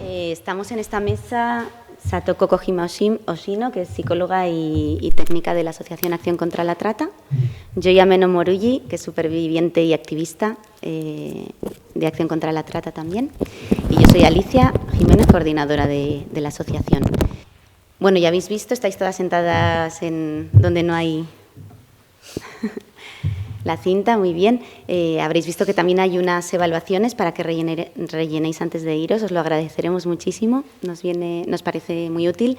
Estamos en esta mesa Satoko Kojima Oshino, que es psicóloga y técnica de la Asociación Acción contra la Trata. Yoya Meno Morugi, que es superviviente y activista de Acción contra la Trata también. Y yo soy Alicia Jiménez, coordinadora de la asociación. Bueno, ya habéis visto, estáis todas sentadas en donde no hay la cinta, muy bien. Habréis visto que también hay unas evaluaciones para que rellenéis antes de iros, os lo agradeceremos muchísimo, nos parece muy útil.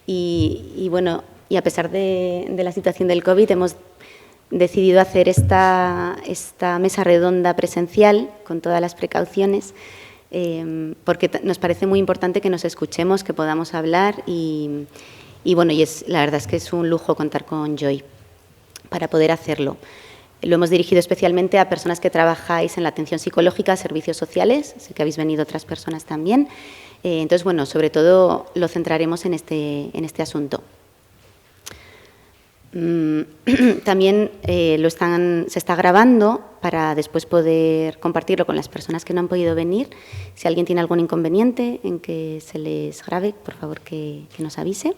Y bueno, y a pesar de la situación del COVID, hemos decidido hacer esta mesa redonda presencial con todas las precauciones, porque nos parece muy importante que nos escuchemos, que podamos hablar y bueno, la verdad es que es un lujo contar con Joy para poder hacerlo. Lo hemos dirigido especialmente a personas que trabajáis en la atención psicológica, servicios sociales, sé que habéis venido otras personas también. Entonces, bueno, sobre todo lo centraremos en este asunto. También se está grabando para después poder compartirlo con las personas que no han podido venir. Si alguien tiene algún inconveniente en que se les grabe, por favor que nos avise.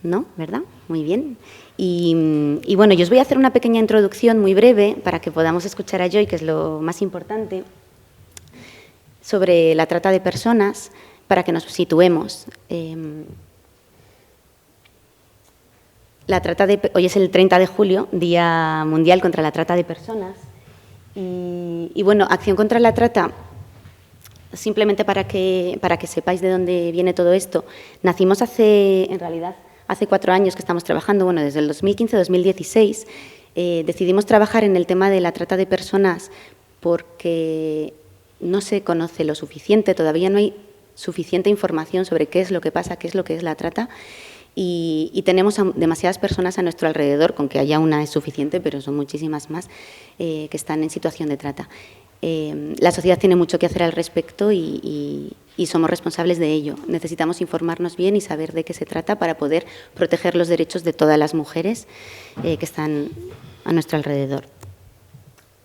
¿No? ¿Verdad? Muy bien. Y bueno, yo os voy a hacer una pequeña introducción muy breve para que podamos escuchar a Joy, que es lo más importante, sobre la trata de personas, para que nos situemos. Hoy es el 30 de julio, Día Mundial contra la Trata de Personas. Y bueno, Acción contra la Trata, simplemente para que sepáis de dónde viene todo esto, nacimos en realidad, hace 4 años que estamos trabajando, bueno, desde el 2015-2016, decidimos trabajar en el tema de la trata de personas porque no se conoce lo suficiente, todavía no hay suficiente información sobre qué es lo que pasa, qué es lo que es la trata. Y tenemos demasiadas personas a nuestro alrededor, con que haya una es suficiente, pero son muchísimas más que están en situación de trata. La sociedad tiene mucho que hacer al respecto y somos responsables de ello. Necesitamos informarnos bien y saber de qué se trata para poder proteger los derechos de todas las mujeres que están a nuestro alrededor.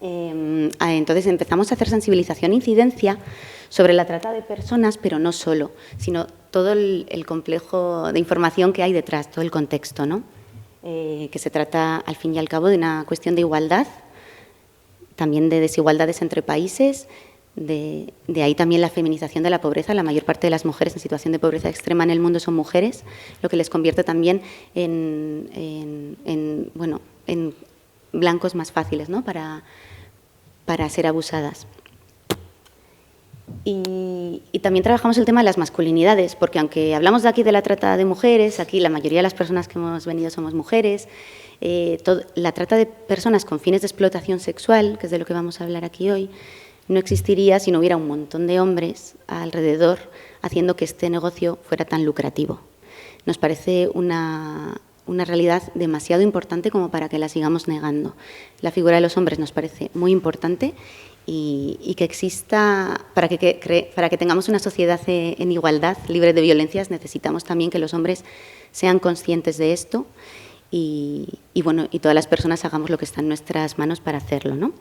Entonces empezamos a hacer sensibilización e incidencia sobre la trata de personas, pero no solo, sino todo el complejo de información que hay detrás, todo el contexto, ¿no? Que se trata, al fin y al cabo, de una cuestión de igualdad, también de desigualdades entre países, de ahí también la feminización de la pobreza. La mayor parte de las mujeres en situación de pobreza extrema en el mundo son mujeres, lo que les convierte también en blancos más fáciles, ¿no? para ser abusadas. Y también trabajamos el tema de las masculinidades, porque aunque hablamos de aquí de la trata de mujeres, aquí la mayoría de las personas que hemos venido somos mujeres, la trata de personas con fines de explotación sexual, que es de lo que vamos a hablar aquí hoy, no existiría si no hubiera un montón de hombres alrededor haciendo que este negocio fuera tan lucrativo. Nos parece una realidad demasiado importante como para que la sigamos negando. La figura de los hombres nos parece muy importante y que exista, para que tengamos una sociedad en igualdad, libre de violencias, necesitamos también que los hombres sean conscientes de esto y todas las personas hagamos lo que está en nuestras manos para hacerlo, ¿no?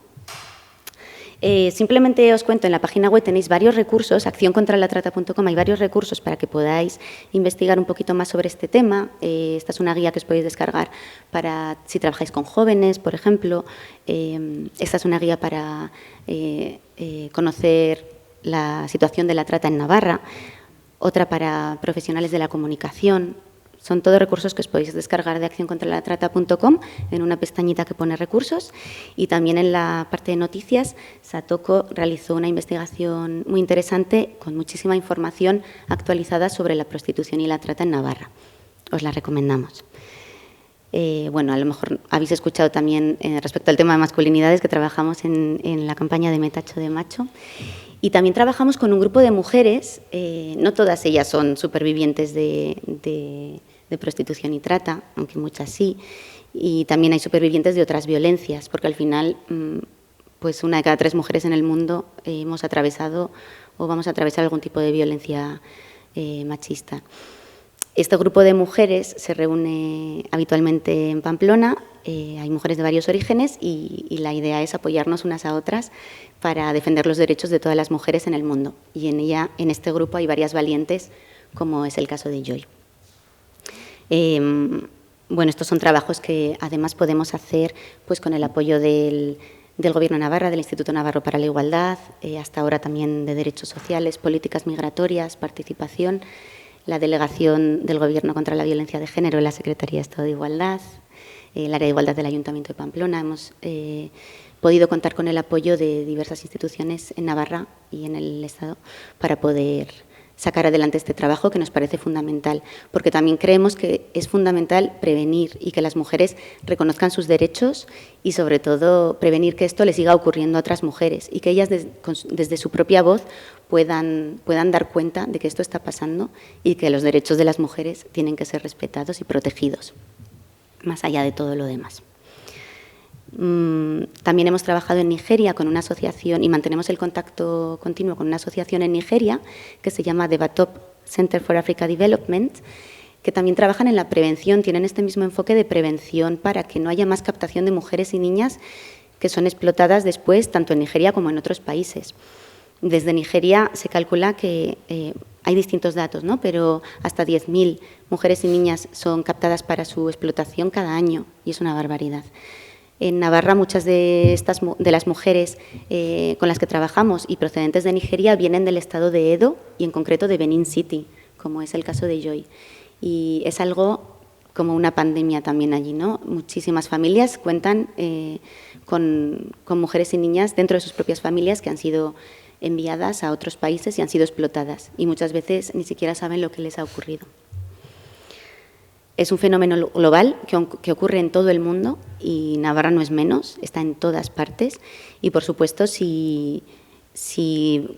Simplemente os cuento, en la página web tenéis varios recursos, accioncontralatrata.com, hay varios recursos para que podáis investigar un poquito más sobre este tema. Esta es una guía que os podéis descargar para si trabajáis con jóvenes, por ejemplo. Esta es una guía para conocer la situación de la trata en Navarra, otra para profesionales de la comunicación. Son todos recursos que os podéis descargar de accioncontralatrata.com en una pestañita que pone recursos, y también en la parte de noticias Satoko realizó una investigación muy interesante con muchísima información actualizada sobre la prostitución y la trata en Navarra. Os la recomendamos. Bueno, a lo mejor habéis escuchado también respecto al tema de masculinidades que trabajamos en la campaña de Metacho de Macho. Y también trabajamos con un grupo de mujeres, no todas ellas son supervivientes de prostitución y trata, aunque muchas sí, y también hay supervivientes de otras violencias, porque al final, pues 1 de cada 3 mujeres en el mundo hemos atravesado o vamos a atravesar algún tipo de violencia machista. Este grupo de mujeres se reúne habitualmente en Pamplona, hay mujeres de varios orígenes y la idea es apoyarnos unas a otras para defender los derechos de todas las mujeres en el mundo. Y en este grupo hay varias valientes, como es el caso de Joy. Bueno, estos son trabajos que además podemos hacer pues, con el apoyo del Gobierno de Navarra, del Instituto Navarro para la Igualdad, hasta ahora también de Derechos Sociales, Políticas Migratorias, Participación, la Delegación del Gobierno contra la Violencia de Género en la Secretaría de Estado de Igualdad, el área de igualdad del Ayuntamiento de Pamplona. Hemos podido contar con el apoyo de diversas instituciones en Navarra y en el Estado para poder sacar adelante este trabajo que nos parece fundamental, porque también creemos que es fundamental prevenir y que las mujeres reconozcan sus derechos y, sobre todo, prevenir que esto le siga ocurriendo a otras mujeres y que ellas, desde su propia voz, puedan dar cuenta de que esto está pasando y que los derechos de las mujeres tienen que ser respetados y protegidos, más allá de todo lo demás. También hemos trabajado en Nigeria con una asociación y mantenemos el contacto continuo con una asociación en Nigeria que se llama Debatop Center for Africa Development, que también trabajan en la prevención, tienen este mismo enfoque de prevención para que no haya más captación de mujeres y niñas que son explotadas después, tanto en Nigeria como en otros países. Desde Nigeria se calcula que hay distintos datos, ¿no? Pero hasta 10.000 mujeres y niñas son captadas para su explotación cada año y es una barbaridad. En Navarra, muchas de las mujeres con las que trabajamos y procedentes de Nigeria vienen del estado de Edo y en concreto de Benin City, como es el caso de Joy. Y es algo como una pandemia también allí, ¿no? Muchísimas familias cuentan con mujeres y niñas dentro de sus propias familias que han sido enviadas a otros países y han sido explotadas y muchas veces ni siquiera saben lo que les ha ocurrido. Es un fenómeno global que ocurre en todo el mundo y Navarra no es menos, está en todas partes y, por supuesto, si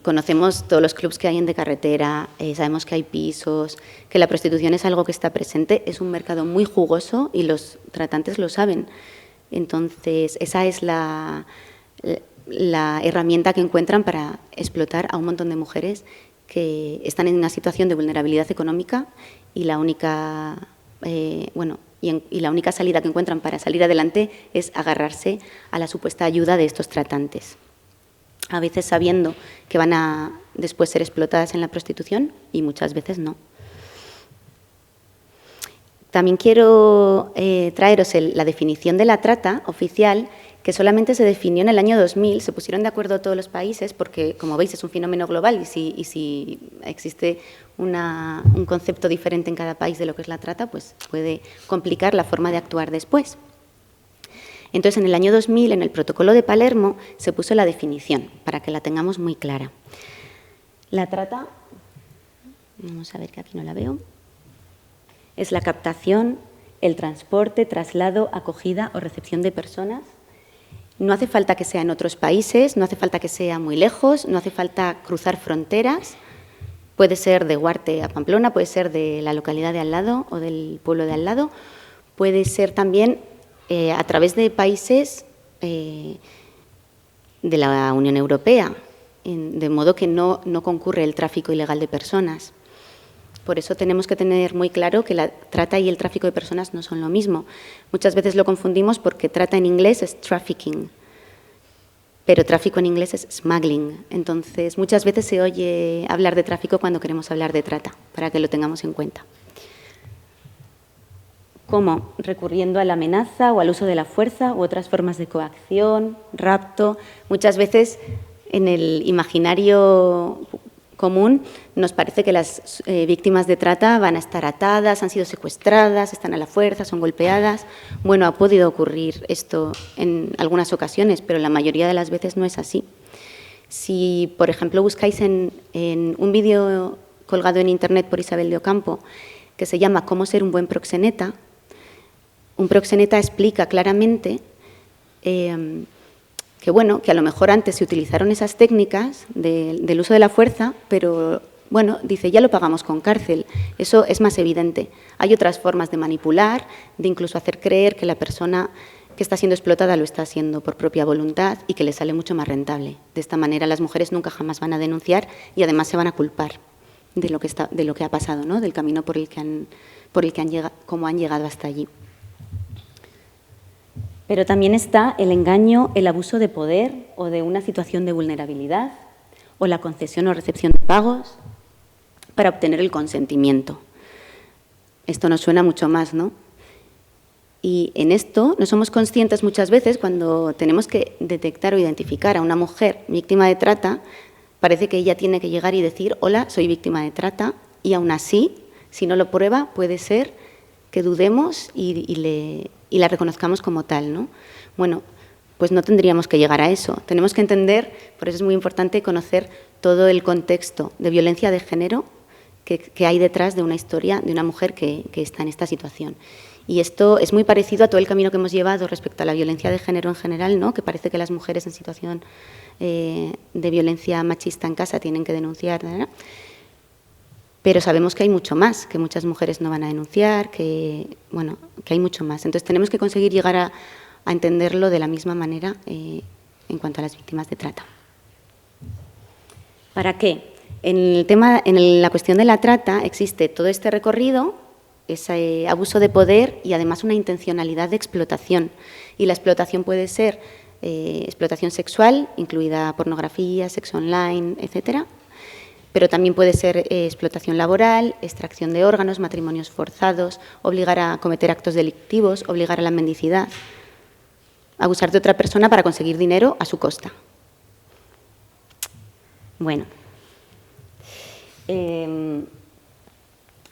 conocemos todos los clubs que hay en de carretera, sabemos que hay pisos, que la prostitución es algo que está presente, es un mercado muy jugoso y los tratantes lo saben. Entonces, esa es la herramienta que encuentran para explotar a un montón de mujeres que están en una situación de vulnerabilidad económica y la única... y la única salida que encuentran para salir adelante es agarrarse a la supuesta ayuda de estos tratantes, a veces sabiendo que van a después ser explotadas en la prostitución y muchas veces no. También quiero traeros la definición de la trata oficial, que solamente se definió en el año 2000, se pusieron de acuerdo todos los países porque, como veis, es un fenómeno global y si existe un concepto diferente en cada país de lo que es la trata, pues puede complicar la forma de actuar después. Entonces, en el año 2000, en el Protocolo de Palermo, se puso la definición, para que la tengamos muy clara. La trata, vamos a ver que aquí no la veo, es la captación, el transporte, traslado, acogida o recepción de personas. No hace falta que sea en otros países, no hace falta que sea muy lejos, no hace falta cruzar fronteras. Puede ser de Huarte a Pamplona, puede ser de la localidad de al lado o del pueblo de al lado. Puede ser también a través de países de la Unión Europea, de modo que no concurre el tráfico ilegal de personas. Por eso tenemos que tener muy claro que la trata y el tráfico de personas no son lo mismo. Muchas veces lo confundimos porque trata en inglés es trafficking, pero tráfico en inglés es smuggling. Entonces, muchas veces se oye hablar de tráfico cuando queremos hablar de trata, para que lo tengamos en cuenta. ¿Cómo? Recurriendo a la amenaza o al uso de la fuerza u otras formas de coacción, rapto. Muchas veces en el imaginario común nos parece que las víctimas de trata van a estar atadas, han sido secuestradas, están a la fuerza, son golpeadas. Bueno, ha podido ocurrir esto en algunas ocasiones, pero la mayoría de las veces no es así. Si, por ejemplo, buscáis en un vídeo colgado en Internet por Isabel de Ocampo, que se llama «Cómo ser un buen proxeneta», un proxeneta explica claramente que a lo mejor antes se utilizaron esas técnicas del uso de la fuerza, pero bueno, dice, ya lo pagamos con cárcel. Eso es más evidente. Hay otras formas de manipular, de incluso hacer creer que la persona que está siendo explotada lo está haciendo por propia voluntad y que le sale mucho más rentable. De esta manera las mujeres nunca jamás van a denunciar y además se van a culpar de lo que ha pasado, ¿no? Del camino por el que han llegado, cómo han llegado hasta allí. Pero también está el engaño, el abuso de poder o de una situación de vulnerabilidad, o la concesión o recepción de pagos para obtener el consentimiento. Esto nos suena mucho más, ¿no? Y en esto no somos conscientes muchas veces cuando tenemos que detectar o identificar a una mujer víctima de trata. Parece que ella tiene que llegar y decir, hola, soy víctima de trata, y aún así, si no lo prueba, puede ser que dudemos y la reconozcamos como tal, ¿no? Bueno, pues no tendríamos que llegar a eso. Tenemos que entender, por eso es muy importante conocer todo el contexto de violencia de género que hay detrás de una historia de una mujer que está en esta situación. Y esto es muy parecido a todo el camino que hemos llevado respecto a la violencia de género en general, ¿no? Que parece que las mujeres en situación de violencia machista en casa tienen que denunciar, ¿no? Pero sabemos que hay mucho más, que muchas mujeres no van a denunciar, que hay mucho más. Entonces tenemos que conseguir llegar a entenderlo de la misma manera en cuanto a las víctimas de trata. ¿Para qué? En la cuestión de la trata existe todo este recorrido, ese abuso de poder y además una intencionalidad de explotación. Y la explotación puede ser explotación sexual, incluida pornografía, sexo online, etcétera. Pero también puede ser explotación laboral, extracción de órganos, matrimonios forzados, obligar a cometer actos delictivos, obligar a la mendicidad, abusar de otra persona para conseguir dinero a su costa. Bueno,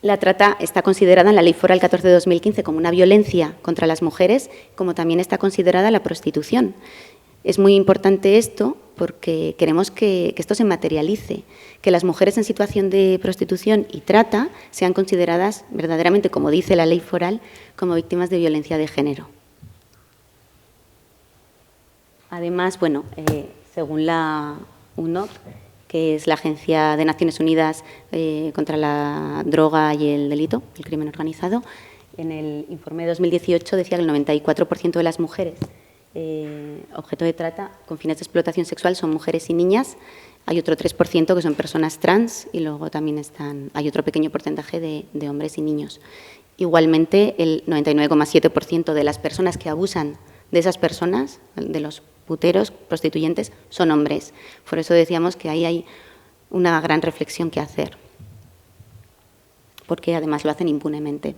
la trata está considerada en la Ley Foral 14 de 2015 como una violencia contra las mujeres, como también está considerada la prostitución. Es muy importante esto porque queremos que esto se materialice, que las mujeres en situación de prostitución y trata sean consideradas verdaderamente, como dice la Ley Foral, como víctimas de violencia de género. Además, bueno, según la UNODC, que es la Agencia de Naciones Unidas contra la Droga y el Delito, el crimen organizado, en el informe de 2018 decía que el 94% de las mujeres objeto de trata con fines de explotación sexual son mujeres y niñas. Hay otro 3% que son personas trans y luego también hay otro pequeño porcentaje de hombres y niños. Igualmente, el 99,7% de las personas que abusan de esas personas, de los puteros, prostituyentes, son hombres. Por eso decíamos que ahí hay una gran reflexión que hacer, porque además lo hacen impunemente.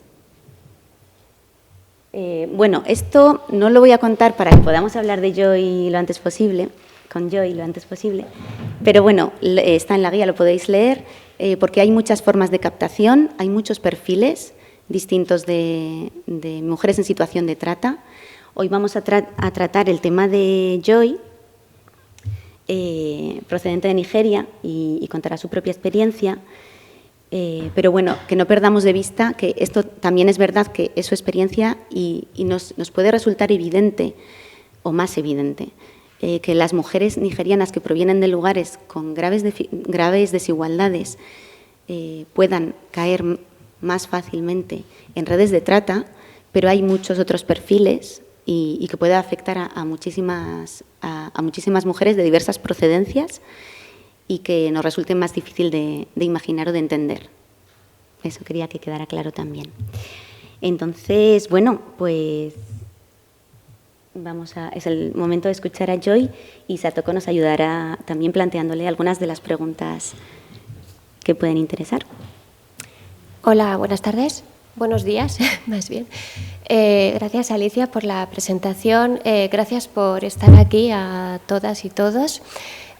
Bueno, esto no lo voy a contar para que podamos hablar de Joy lo antes posible, con Joy lo antes posible, pero bueno, está en la guía, lo podéis leer, porque hay muchas formas de captación, hay muchos perfiles distintos de mujeres en situación de trata. Hoy vamos a tratar el tema de Joy, procedente de Nigeria, y contará su propia experiencia. Pero bueno, que no perdamos de vista que esto también es verdad que es su experiencia y nos puede resultar evidente, o más evidente, que las mujeres nigerianas que provienen de lugares con graves desigualdades puedan caer más fácilmente en redes de trata, pero hay muchos otros perfiles y que puede afectar a muchísimas mujeres de diversas procedencias y que nos resulte más difícil de imaginar o de entender. Eso quería que quedara claro también. Entonces, bueno, pues es el momento de escuchar a Joy y Satoko nos ayudará también planteándole algunas de las preguntas que pueden interesar. Hola, buenas tardes. Buenos días, más bien. Gracias, Alicia, por la presentación. Gracias por estar aquí a todas y todos.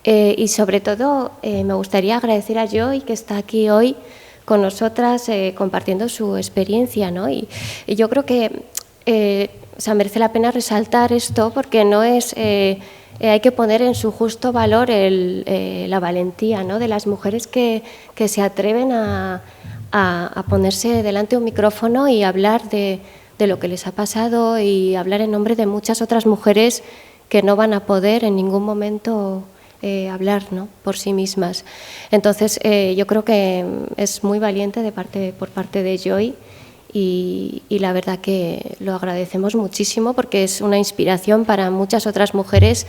Y sobre todo me gustaría agradecer a Joy que está aquí hoy con nosotras compartiendo su experiencia, ¿no? Y yo creo que merece la pena resaltar esto porque no es hay que poner en su justo valor la valentía, ¿no? De las mujeres que se atreven a ponerse delante de un micrófono y hablar de lo que les ha pasado y hablar en nombre de muchas otras mujeres que no van a poder en ningún momento hablar, ¿no? Por sí mismas. Entonces, yo creo que es muy valiente por parte de Joy y la verdad que lo agradecemos muchísimo porque es una inspiración para muchas otras mujeres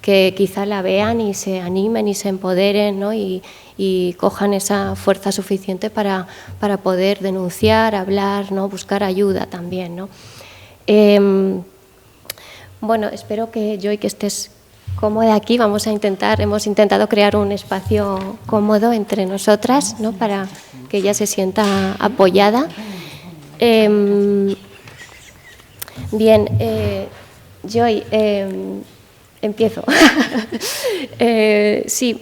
que quizá la vean y se animen y se empoderen, ¿no? y cojan esa fuerza suficiente para poder denunciar, hablar, ¿no? Buscar ayuda también, ¿no? Bueno, espero que Joy, que estés cómoda aquí. Hemos intentado crear un espacio cómodo entre nosotras, ¿no? Para que ella se sienta apoyada. Bien, Joy, empiezo. Sí.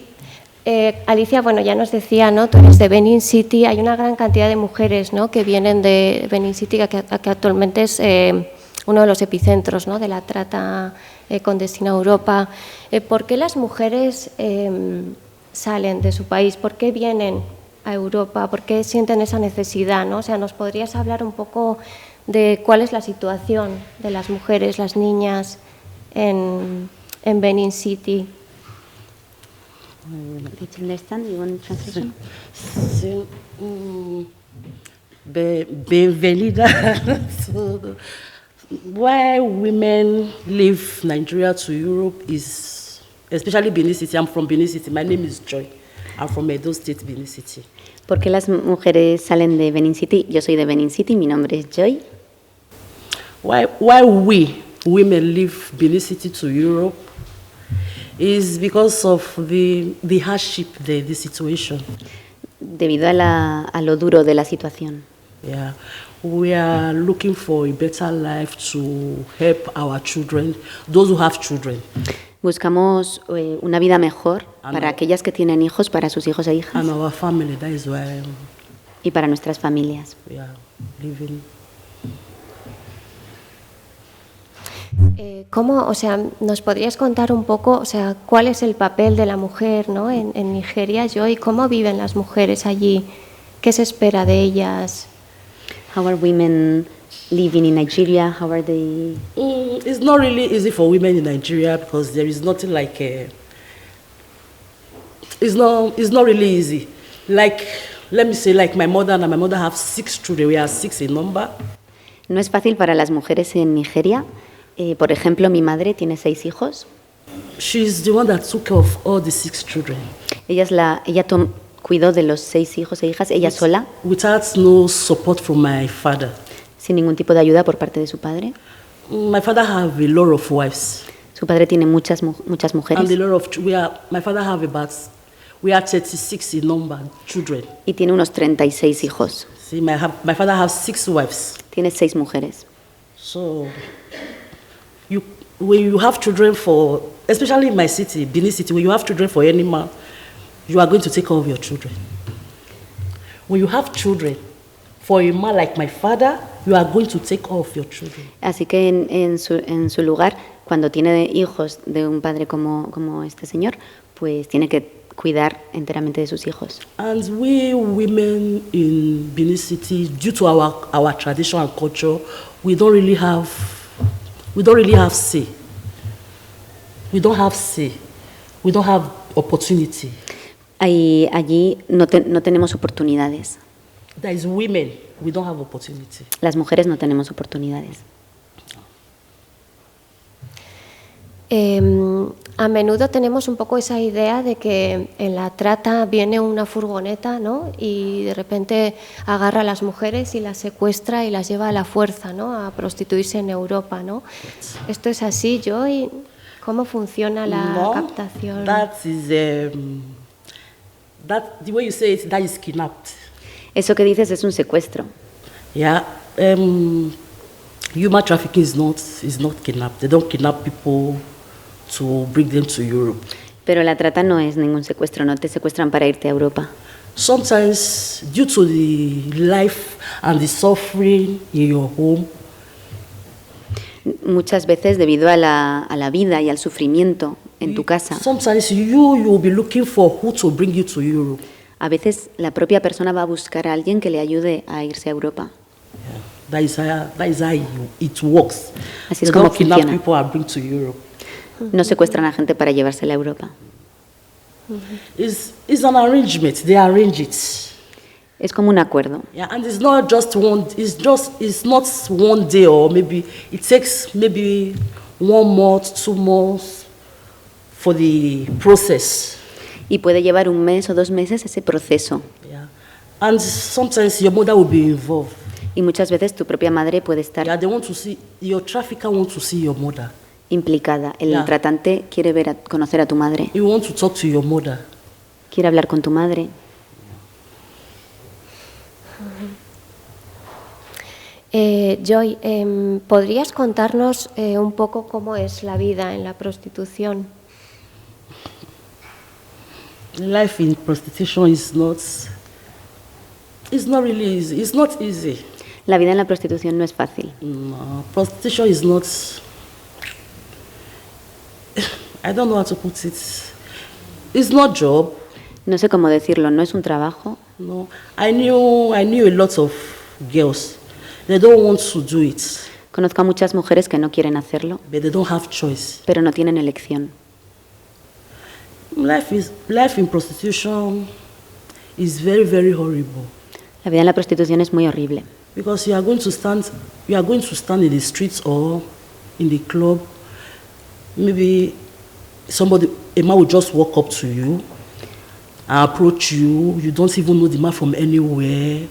Alicia, bueno, ya nos decía, ¿no? Tú eres de Benin City. Hay una gran cantidad de mujeres, ¿no? Que vienen de Benin City, que actualmente es uno de los epicentros, ¿no? De la trata con destino a Europa. ¿Por qué las mujeres salen de su país? ¿Por qué vienen a Europa? ¿Por qué sienten esa necesidad, ¿no? O sea, ¿nos podrías hablar un poco de cuál es la situación de las mujeres, las niñas en Benin City? Did you understand? You want translation? Sí, bienvenida. So, why women leave Nigeria to Europe is, especially Benin City. I'm from Benin City. My name is Joy. I'm from Edo State, Benin City. ¿Por qué las mujeres salen de Benin City? Yo soy de Benin City, mi nombre es Joy. Why we women leave Benin City to Europe is because of the hardship, the situation. Debido a lo duro de la situación. Yeah, we are looking for a better life to help our children, those who have children. Buscamos una vida mejor para aquellas que tienen hijos, para sus hijos e hijas. And our family, that is why y para nuestras familias. we are living. ¿Cómo, o sea, nos podrías contar un poco, o sea, cuál es el papel de la mujer, ¿no? en Nigeria, Joy? ¿Cómo viven las mujeres allí? ¿Qué se espera de ellas? How are women living in Nigeria? How are they? It's not really easy for women in Nigeria because there is nothing like it's not really easy. Like, let me say, like my mother and my mother have 6 children. We are 6 in number. No es fácil para las mujeres en Nigeria. Por ejemplo, mi madre tiene 6 hijos. She's the one that took care of all the 6 children. Ella cuidó de los 6 hijos e hijas, ella sola. Without no support from my father. Sin ningún tipo de ayuda por parte de su padre. My father have a lot of wives. Su padre tiene muchas mujeres. And a lot of my father have we are 36 in number children. Y tiene unos 36 hijos. See, my father has 6 wives. Tiene 6 mujeres. So, when you have children especially in my city, Benin City, when you have children for any man, you are going to take care of your children. When you have children for a man like my father, you are going to take care of your children. Así que en su lugar, cuando tiene hijos de un padre como este señor, pues tiene que cuidar enteramente de sus hijos. And we women in Benin City, due to our tradition and culture, we don't really have say. We don't have say. We don't have opportunity. Allí no tenemos oportunidades. That is women, we don't have opportunity. Las mujeres no tenemos oportunidades. A menudo tenemos un poco esa idea de que en la trata viene una furgoneta, ¿no? Y de repente agarra a las mujeres y las secuestra y las lleva a la fuerza, ¿no? A prostituirse en Europa, ¿no? ¿Esto es así, Joy? ¿Cómo funciona la captación? That is the way you say it, that is kidnapped. Eso que dices es un secuestro. Yeah, human trafficking is not kidnapped. They don't kidnap people to bring them to Europe. Pero la trata no es ningún secuestro, no te secuestran para irte a Europa. Sometimes, due to the life and the suffering in your home, muchas veces debido a la vida y al sufrimiento en tu casa. Sometimes you will be looking for who to bring you to Europe. A veces la propia persona va a buscar a alguien que le ayude a irse a Europa. Yeah. That is how it works. Así es como funciona. Kidnap people and bring to Europe. No secuestran a gente para llevársela a Europa. It's an arrangement. They arrange it. Es como un acuerdo. Yeah, and it's not one day, or maybe it takes maybe 1 month, 2 months for the process. Y puede llevar 1 mes o 2 meses ese proceso. Yeah. And sometimes your mother will be involved. Y muchas veces tu propia madre puede estar Yeah, they want to see, your trafficker wants to see your mother. implicada. El Ya. tratante quiere conocer a tu madre, You want to talk to your mother. quiere hablar con tu madre. Joy, ¿podrías contarnos un poco cómo es la vida en la prostitución? Life in prostitution is not really easy. It's not easy. La vida en la prostitución no es fácil. No, prostitution is not, I don't know how to put it. It's not job. No sé cómo decirlo, no es un trabajo. No, I knew a lot of girls. They don't want to do it, Conozco a muchas mujeres que no quieren hacerlo, but they don't have choice. pero no tienen elección. Life in prostitution is very, very horrible La vida en la prostitución es muy horrible, because you are going to stand in the streets or in the club. Maybe a man will just walk up to you and approach you. You don't even know the man from anywhere.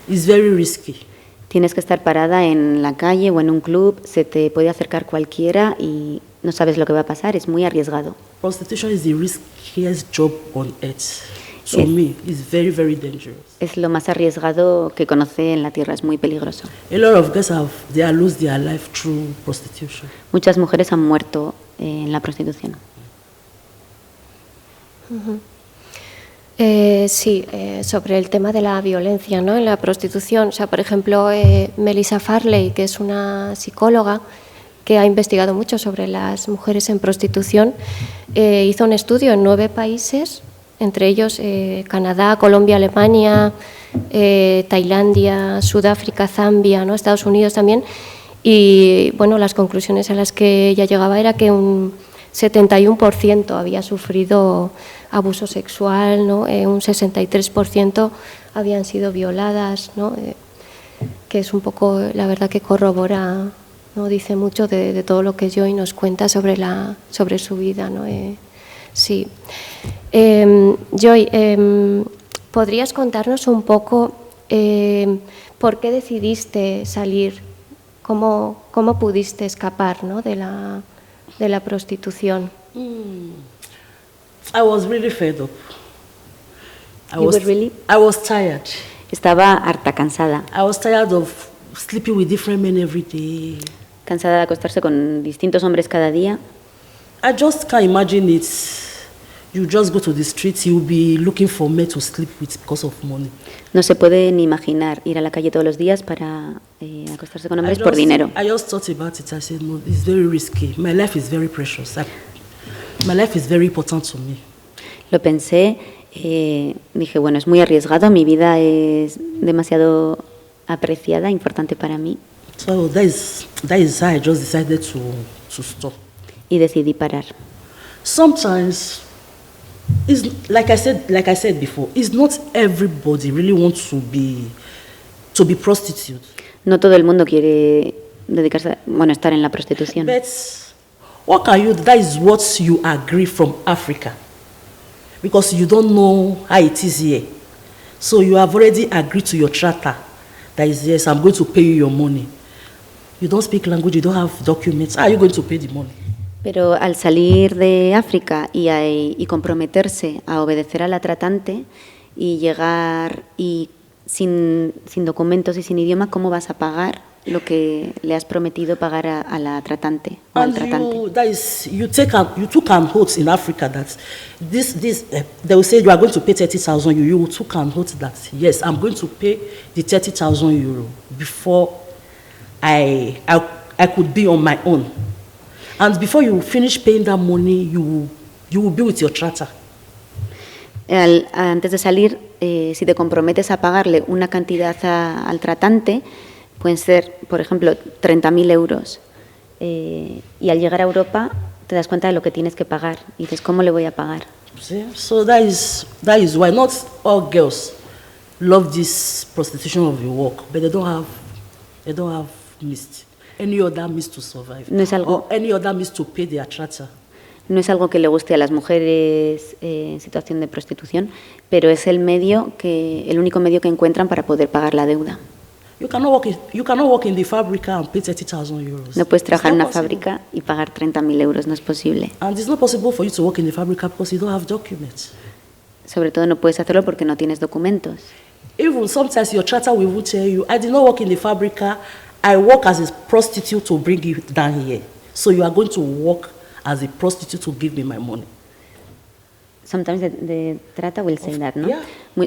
It's very risky. Tienes que estar parada en la calle o en un club, se te puede acercar cualquiera y no sabes lo que va a pasar, es muy arriesgado. Prostitution is the riskiest job on earth. To Yes. me, it's very, very dangerous. Es lo más arriesgado que conoce en la tierra, es muy peligroso. A lot of girls lose their life through prostitution. Muchas mujeres han muerto en la prostitución. Sí, sobre el tema de la violencia, ¿no? En la prostitución. O sea, por ejemplo, Melissa Farley, que es una psicóloga que ha investigado mucho sobre las mujeres en prostitución, hizo un estudio en 9 países, entre ellos Canadá, Colombia, Alemania, Tailandia, Sudáfrica, Zambia, ¿no? Estados Unidos también. Y bueno, las conclusiones a las que ella llegaba era que un 71% había sufrido abuso sexual, ¿no? Un 63% habían sido violadas, ¿no? Que es un poco, la verdad, que corrobora, ¿no? Dice mucho de todo lo que Joy nos cuenta sobre su vida, ¿no? Sí. Joy, ¿podrías contarnos un poco por qué decidiste salir? ¿Cómo pudiste escapar, ¿no? de la prostitución? I was really fed up. You were really? I was tired. Estaba harta, cansada, I was tired of sleeping with different men every day. cansada de acostarse con distintos hombres cada día. I just can't imagine it. You just go to the streets, you'll be looking for men to sleep with because of money. No se puede ni imaginar ir a la calle todos los días para acostarse con hombres por dinero. I just thought about it. I said, no, it's very risky. My life is very precious. My life is very important to me. Lo pensé, dije, bueno, es muy arriesgado, mi vida es demasiado apreciada, importante para mí, So that is why I just decided to stop. y decidí parar. Sometimes, it's like I said before, it's not everybody really wants to be prostitute. No todo el mundo quiere dedicarse, estar en la prostitución. But what can you do? That is what you agree from Africa. Because you don't know how it is here. So you have already agreed to your charter. That is, yes, I'm going to pay you your money. You don't speak language, you don't have documents. How are you going to pay the money? Pero al salir de África y comprometerse a obedecer a la tratante y llegar y sin documentos y sin idioma, ¿cómo vas a pagar lo que le has prometido pagar a la tratante o al tratante? You took an oath in Africa that they will say you are going to pay 30,000 euro. You took an oath that, yes, I'm going to pay the 30,000 euro before I could be on my own. And before you finish paying that money, you will be with your charter. Antes de salir, si te comprometes a pagarle una cantidad al tratante, pueden ser, por ejemplo, 30.000 euros. Y al llegar a Europa te das cuenta de lo que tienes que pagar. Y dices, ¿cómo le voy a pagar? See? So that is why not all girls love this prostitution of the work, but they don't have any other means to survive, No es algo- or any other means to pay their charter. No es algo que le guste a las mujeres en situación de prostitución, pero es el único medio que encuentran para poder pagar la deuda. You cannot work in the fabrica and pay 30,000 euros. No puedes trabajar en una It's not fábrica y pagar 30.000 euros, no es posible. And it's not possible for you to work in the fabrica because you don't have documents. Sobre todo no puedes hacerlo porque no tienes documentos. Even sometimes your charter will even tell you, I did not work in the fabrica, I work as a prostitute to bring you down here. So you are going to work as a prostitute to give me my money. Sometimes the trata will say that, ¿no? Yeah.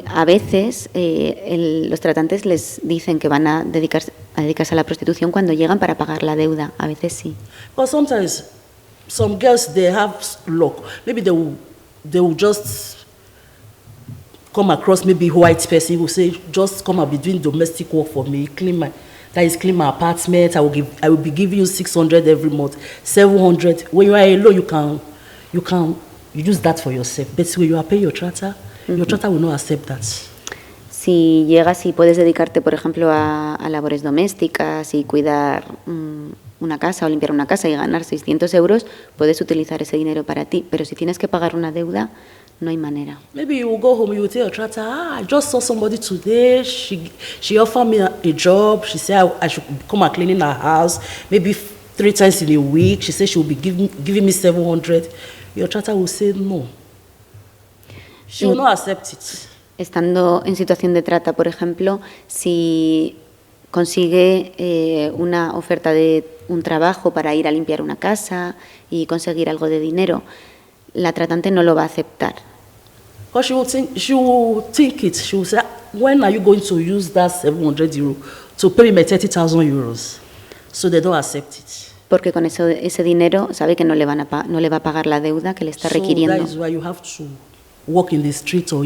A veces los tratantes les dicen que van a dedicarse a la prostitución cuando llegan para pagar la deuda. A veces sí. But sometimes some girls, they have luck. Maybe they will just come across maybe white person who say, just come and be doing domestic work for me, clean my apartment. I will be giving you 600 every month, 700. When you are alone, you use that for yourself. But when you are paying your charter, your charter will not accept that. Si llegas y puedes dedicarte, por ejemplo, a labores domésticas y cuidar una casa o limpiar una casa y ganar 600 euros, puedes utilizar ese dinero para ti. Pero si tienes que pagar una deuda, no hay manera. Maybe you will go home, you will tell your charter, I just saw somebody today, she offered me a job, she said I should come and clean in her house, maybe 3 times in a week, she said she will be giving me 700. Your charter will say no. She will not accept it. Estando en situación de trata, por ejemplo, si consigue una oferta de un trabajo para ir a limpiar una casa y conseguir algo de dinero, la tratante no lo va a aceptar. Because she will think it. She will say, when are you going to use that 700 euros to pay me 30,000 euros? So they don't accept it. Porque con ese dinero sabe que no le va a pagar la deuda que le está requiriendo. So that is why you have to work in the street or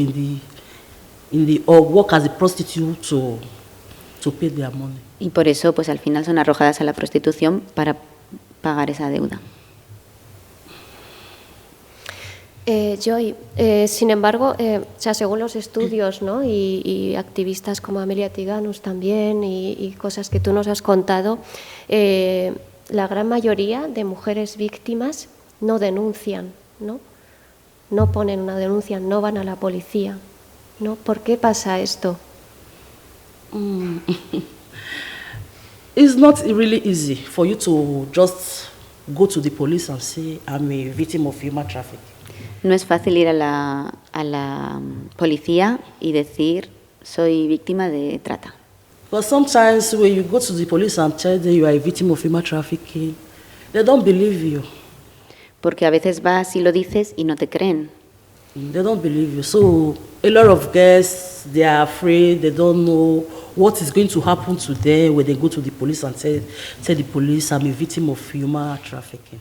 or work as a prostitute to pay their money. Y por eso, pues al final son arrojadas a la prostitución para pagar esa deuda. Joy, sin embargo, según los estudios, ¿no? y activistas como Amelia Tiganus también y cosas que tú nos has contado, la gran mayoría de mujeres víctimas no denuncian, no ponen una denuncia, no van a la policía, ¿no? ¿Por qué pasa esto? It's not really easy for you to just go to the police and say, I'm a victim of human trafficking. No es fácil ir a la policía y decir, soy víctima de trata. But sometimes when you go to the police and tell them you are a victim of human trafficking, they don't believe you. Porque a veces vas y lo dices y no te creen. They don't believe you. So a lot of girls, they are afraid, they don't know what is going to happen to them when they go to the police and tell the police, I'm a victim of human trafficking.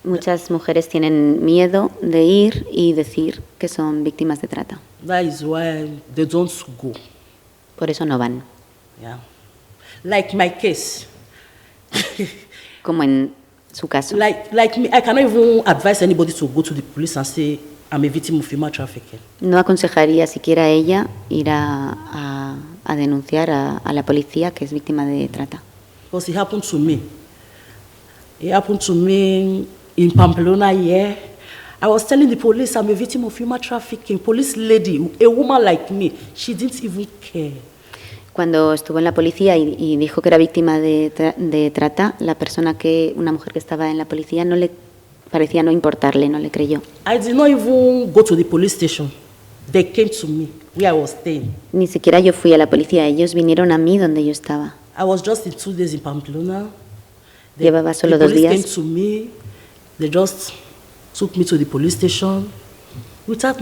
Muchas mujeres tienen miedo de ir y decir que son víctimas de trata. That is why they don't go. Por eso no van. Yeah. Like my case. Como en su caso. Like me, I cannot even advise anybody to go to the police and say, I'm a victim of human trafficking. No aconsejaría siquiera a ella ir a denunciar a la policía que es víctima de trata. Because it happened to me. It happened to me in Pamplona here. I was telling the police I'm a victim of human trafficking. Police lady, a woman like me, she didn't even care. Cuando estuvo en la policía y dijo que era víctima de trata, una mujer que estaba en la policía no le parecía no importarle, no le creyó. I did not even go to the police station. They came to me where I was staying. Ni siquiera yo fui a la policía, ellos vinieron a mí donde yo estaba. I was just in 2 days in Pamplona. Llevaba solo 2 días. The police came to me. They just took me to the police station without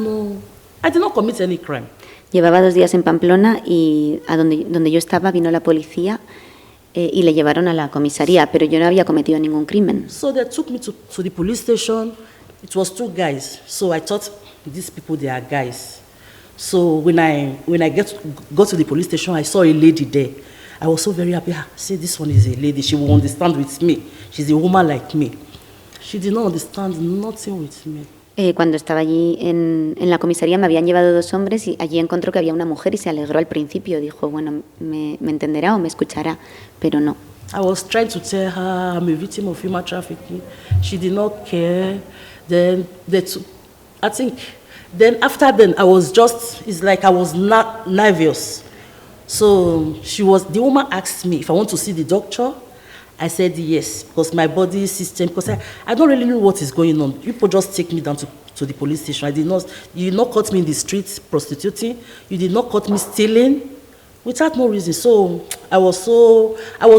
I did not commit any crime. Llevaba 2 días en Pamplona y a donde yo estaba vino la policía y le llevaron a la comisaría, pero yo no había cometido ningún crimen. So they took me to the police station. It was 2 guys. So I thought these people, they are guys. So when I got to the police station, I saw a lady there. I was so very happy. See, this one is a lady. She will understand with me. She's a woman like me. She did not understand nothing with me. Cuando estaba allí en la comisaría me habían llevado 2 hombres y allí encontró que había una mujer y se alegró al principio. Dijo, bueno, me entenderá o me escuchará, pero no. I was trying to tell her I'm a victim of human trafficking. She did not care. Then I think, then after then, I was just, it's like I was not nervous. So the woman asked me if I want to see the doctor. I said yes, because my body system, because I don't really know what is going on. People just take me down to the police station. You did not caught me in the streets prostituting. You did not caught me stealing without no reason. So I was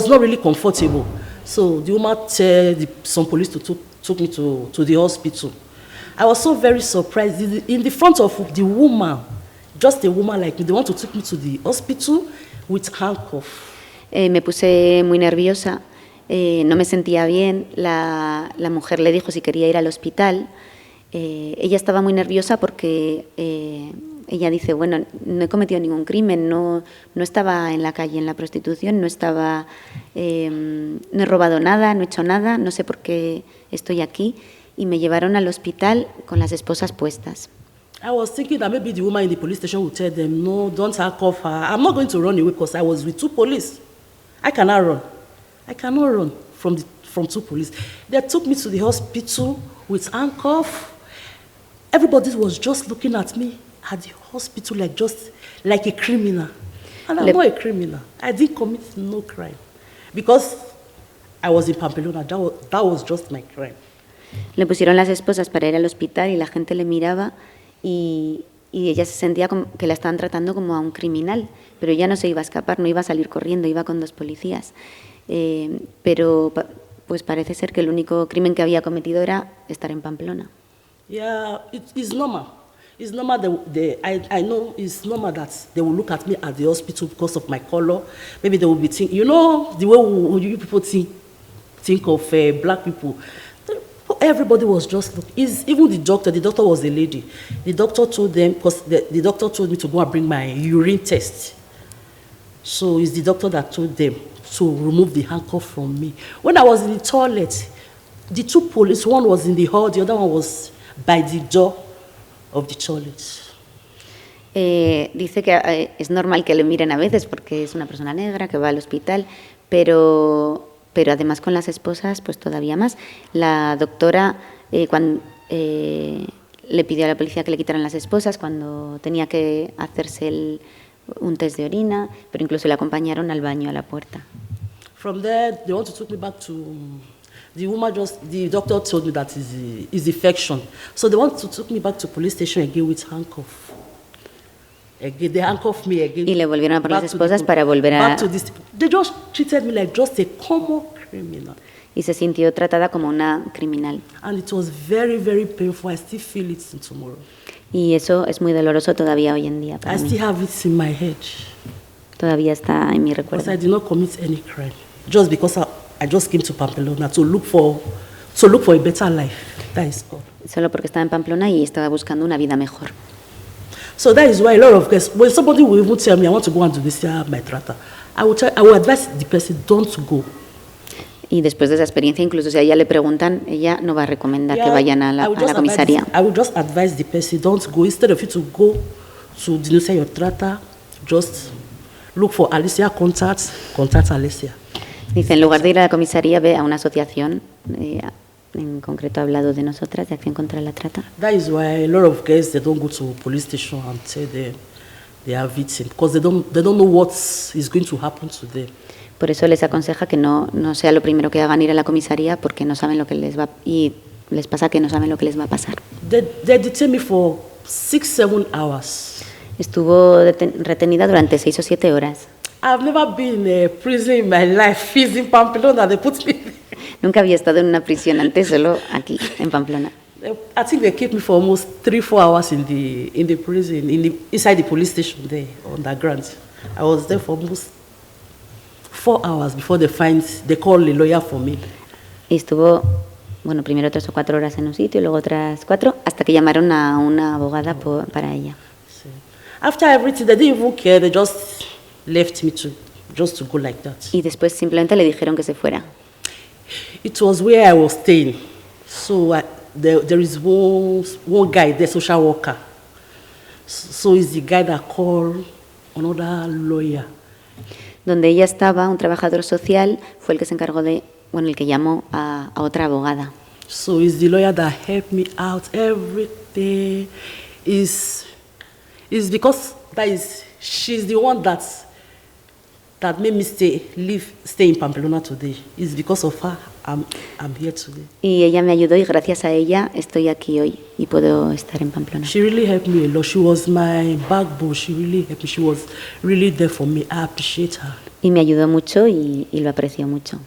not really comfortable. So the woman tell some police took me to the hospital. I was so very surprised. In the front of the woman, just a woman like me, they want to take me to the hospital with handcuff. Me puse muy nerviosa, no me sentía bien. La mujer le dijo si quería ir al hospital. Ella estaba muy nerviosa porque ella dice, bueno, no he cometido ningún crimen, no estaba en la calle en la prostitución, no he robado nada, no he hecho nada, no sé por qué estoy aquí. Y me llevaron al hospital con las esposas puestas. I was thinking that maybe the woman in the police station would tell them, no, don't handcuff her. I'm not going to run away because I was with two police. I cannot run. I cannot run from two police. They took me to the hospital with handcuff. Everybody was just looking at me at the hospital like a criminal. And I'm not a criminal. I didn't commit no crime. Because I was in Pamplona. That was just my crime. Le pusieron las esposas para ir al hospital y la gente le miraba y ella se sentía como que la estaban tratando como a un criminal, pero ella no se iba a escapar, no iba a salir corriendo, iba con dos policías. Pero pues parece ser que el único crimen que había cometido era estar en Pamplona. Yeah, it's normal. It's normal I know it's normal that they will look at me at the hospital because of my color. Maybe they will be thinking, the way you people think of black people. Everybody was just looking. Even the doctor was a lady. The doctor told them, because the doctor told me to go and bring my urine test. So it's the doctor that told them to remove the handcuff from me. When I was in the toilet, the two police, one was in the hall, the other one was by the door of the toilet. Dice que es normal que le miren a veces porque es una persona negra que va al hospital, pero además con las esposas pues todavía más. La doctora cuando le pidió a la policía que le quitaran las esposas cuando tenía que hacerse un test de orina, pero incluso le acompañaron al baño a la puerta. From there, they want to take me back to the doctor told me that is infection. So they want to take me back to police station again with handcuff. Again, they handcuffed me again. Y le volvieron a poner las esposas para volver a... They just treated me like just a common criminal. Y se sintió tratada como una criminal. And it was very, very painful. I still feel it tomorrow. Y eso es muy doloroso todavía hoy en día para mí. I still have it in my head. Todavía está en mi recuerdo. Because I did not commit any crime. Just because I just came to Pamplona to look for a better life. That is all. Solo porque estaba en Pamplona y estaba buscando una vida mejor. So that is why a lot of guys, when somebody will even tell me I want to go and do this, my trata, I will advise the person, don't go. Y después de esa experiencia, incluso si a ella le preguntan, ella no va a recomendar que vayan a la comisaría. I will just advise the person, don't go. Instead of you to go to denunciar your trata, just look for Alicia, contact Alicia. Dice, en lugar de ir a la comisaría, ve a una asociación, en concreto ha hablado de nosotras, de Acción contra la Trata. That is why a lot of guys, they don't go to police station and tell them they are victims, because they don't know what is going to happen to them. Por eso les aconseja que no sea lo primero que hagan ir a la comisaría, porque no saben lo que les va y les pasa que no saben lo que les va a pasar. They detained me for 6-7 hours. Estuvo retenida durante 6 o 7 horas. I've never been in a prison in my life. It's in Pamplona. They put me there. Nunca había estado en una prisión antes, solo aquí, en Pamplona. I think they kept me for almost 3-4 hours in the prison, inside the police station there, underground. I was there for almost 4 hours before they called a lawyer for me. Y estuvo, bueno, primero 3 o 4 horas en un sitio, y luego otras 4, hasta que llamaron a una abogada para ella. So, after everything, they didn't even care. They just left me just to go like that. Y después simplemente le dijeron que se fuera. It was where I was staying. So there is one guy, the social worker. So he's the guy that called another lawyer. Donde ella estaba, un trabajador social fue el que se encargó el que llamó a otra abogada. So it's the lawyer that helped me out everything. Is because she's the one that made me stay in Pamplona today. It's because of her I'm here today. Y ella me ayudó y gracias a ella estoy aquí hoy y puedo estar en Pamplona. She really helped me a lot. She was my backbone. She really helped me. She was really there for me. I appreciate her. Y me ayudó mucho y lo aprecio mucho.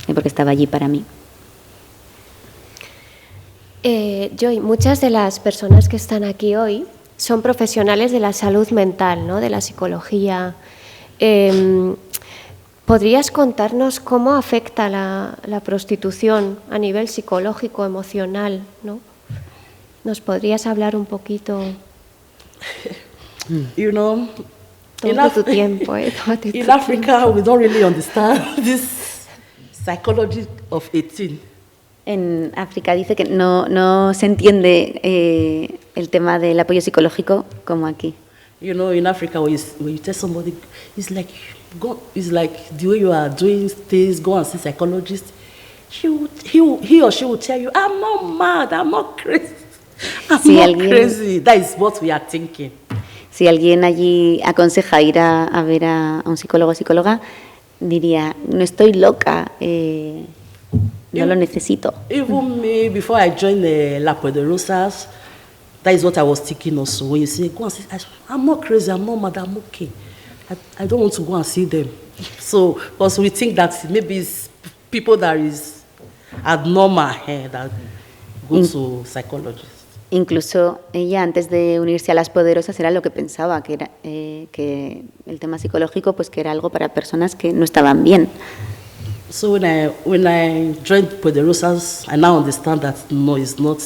Y porque estaba allí para mí. Joy, muchas de las personas que están aquí hoy son profesionales de la salud mental, ¿no? De la psicología. ¿Podrías contarnos cómo afecta la prostitución a nivel psicológico, emocional, ¿no? ¿Nos podrías hablar un poquito? You know, Toma tu tiempo, in Africa, we don't really understand this psychology of 18. En África dice que no se entiende el tema del apoyo psicológico como aquí. You know, in Africa, when you tell somebody, it's like the way you are doing things, go and see a psychologist. He or she will tell you, I'm not mad, I'm not crazy. I'm not crazy. That is what we are thinking. Si alguien allí aconseja ir a ver a un psicólogo o psicóloga, diría, no estoy loca, no lo necesito. Even me, before I joined La Poderosas, that is what I was thinking also. When you say, go and see, I'm not crazy, I'm not mad, I'm okay. I don't want to go and see them. So, because we think that maybe it's people that is abnormal that go to psychologists. Incluso ella, antes de unirse a Las Poderosas, era lo que pensaba, que era que el tema psicológico, pues que era algo para personas que no estaban bien. So when I joined Poderosas, I now understand that no, it's not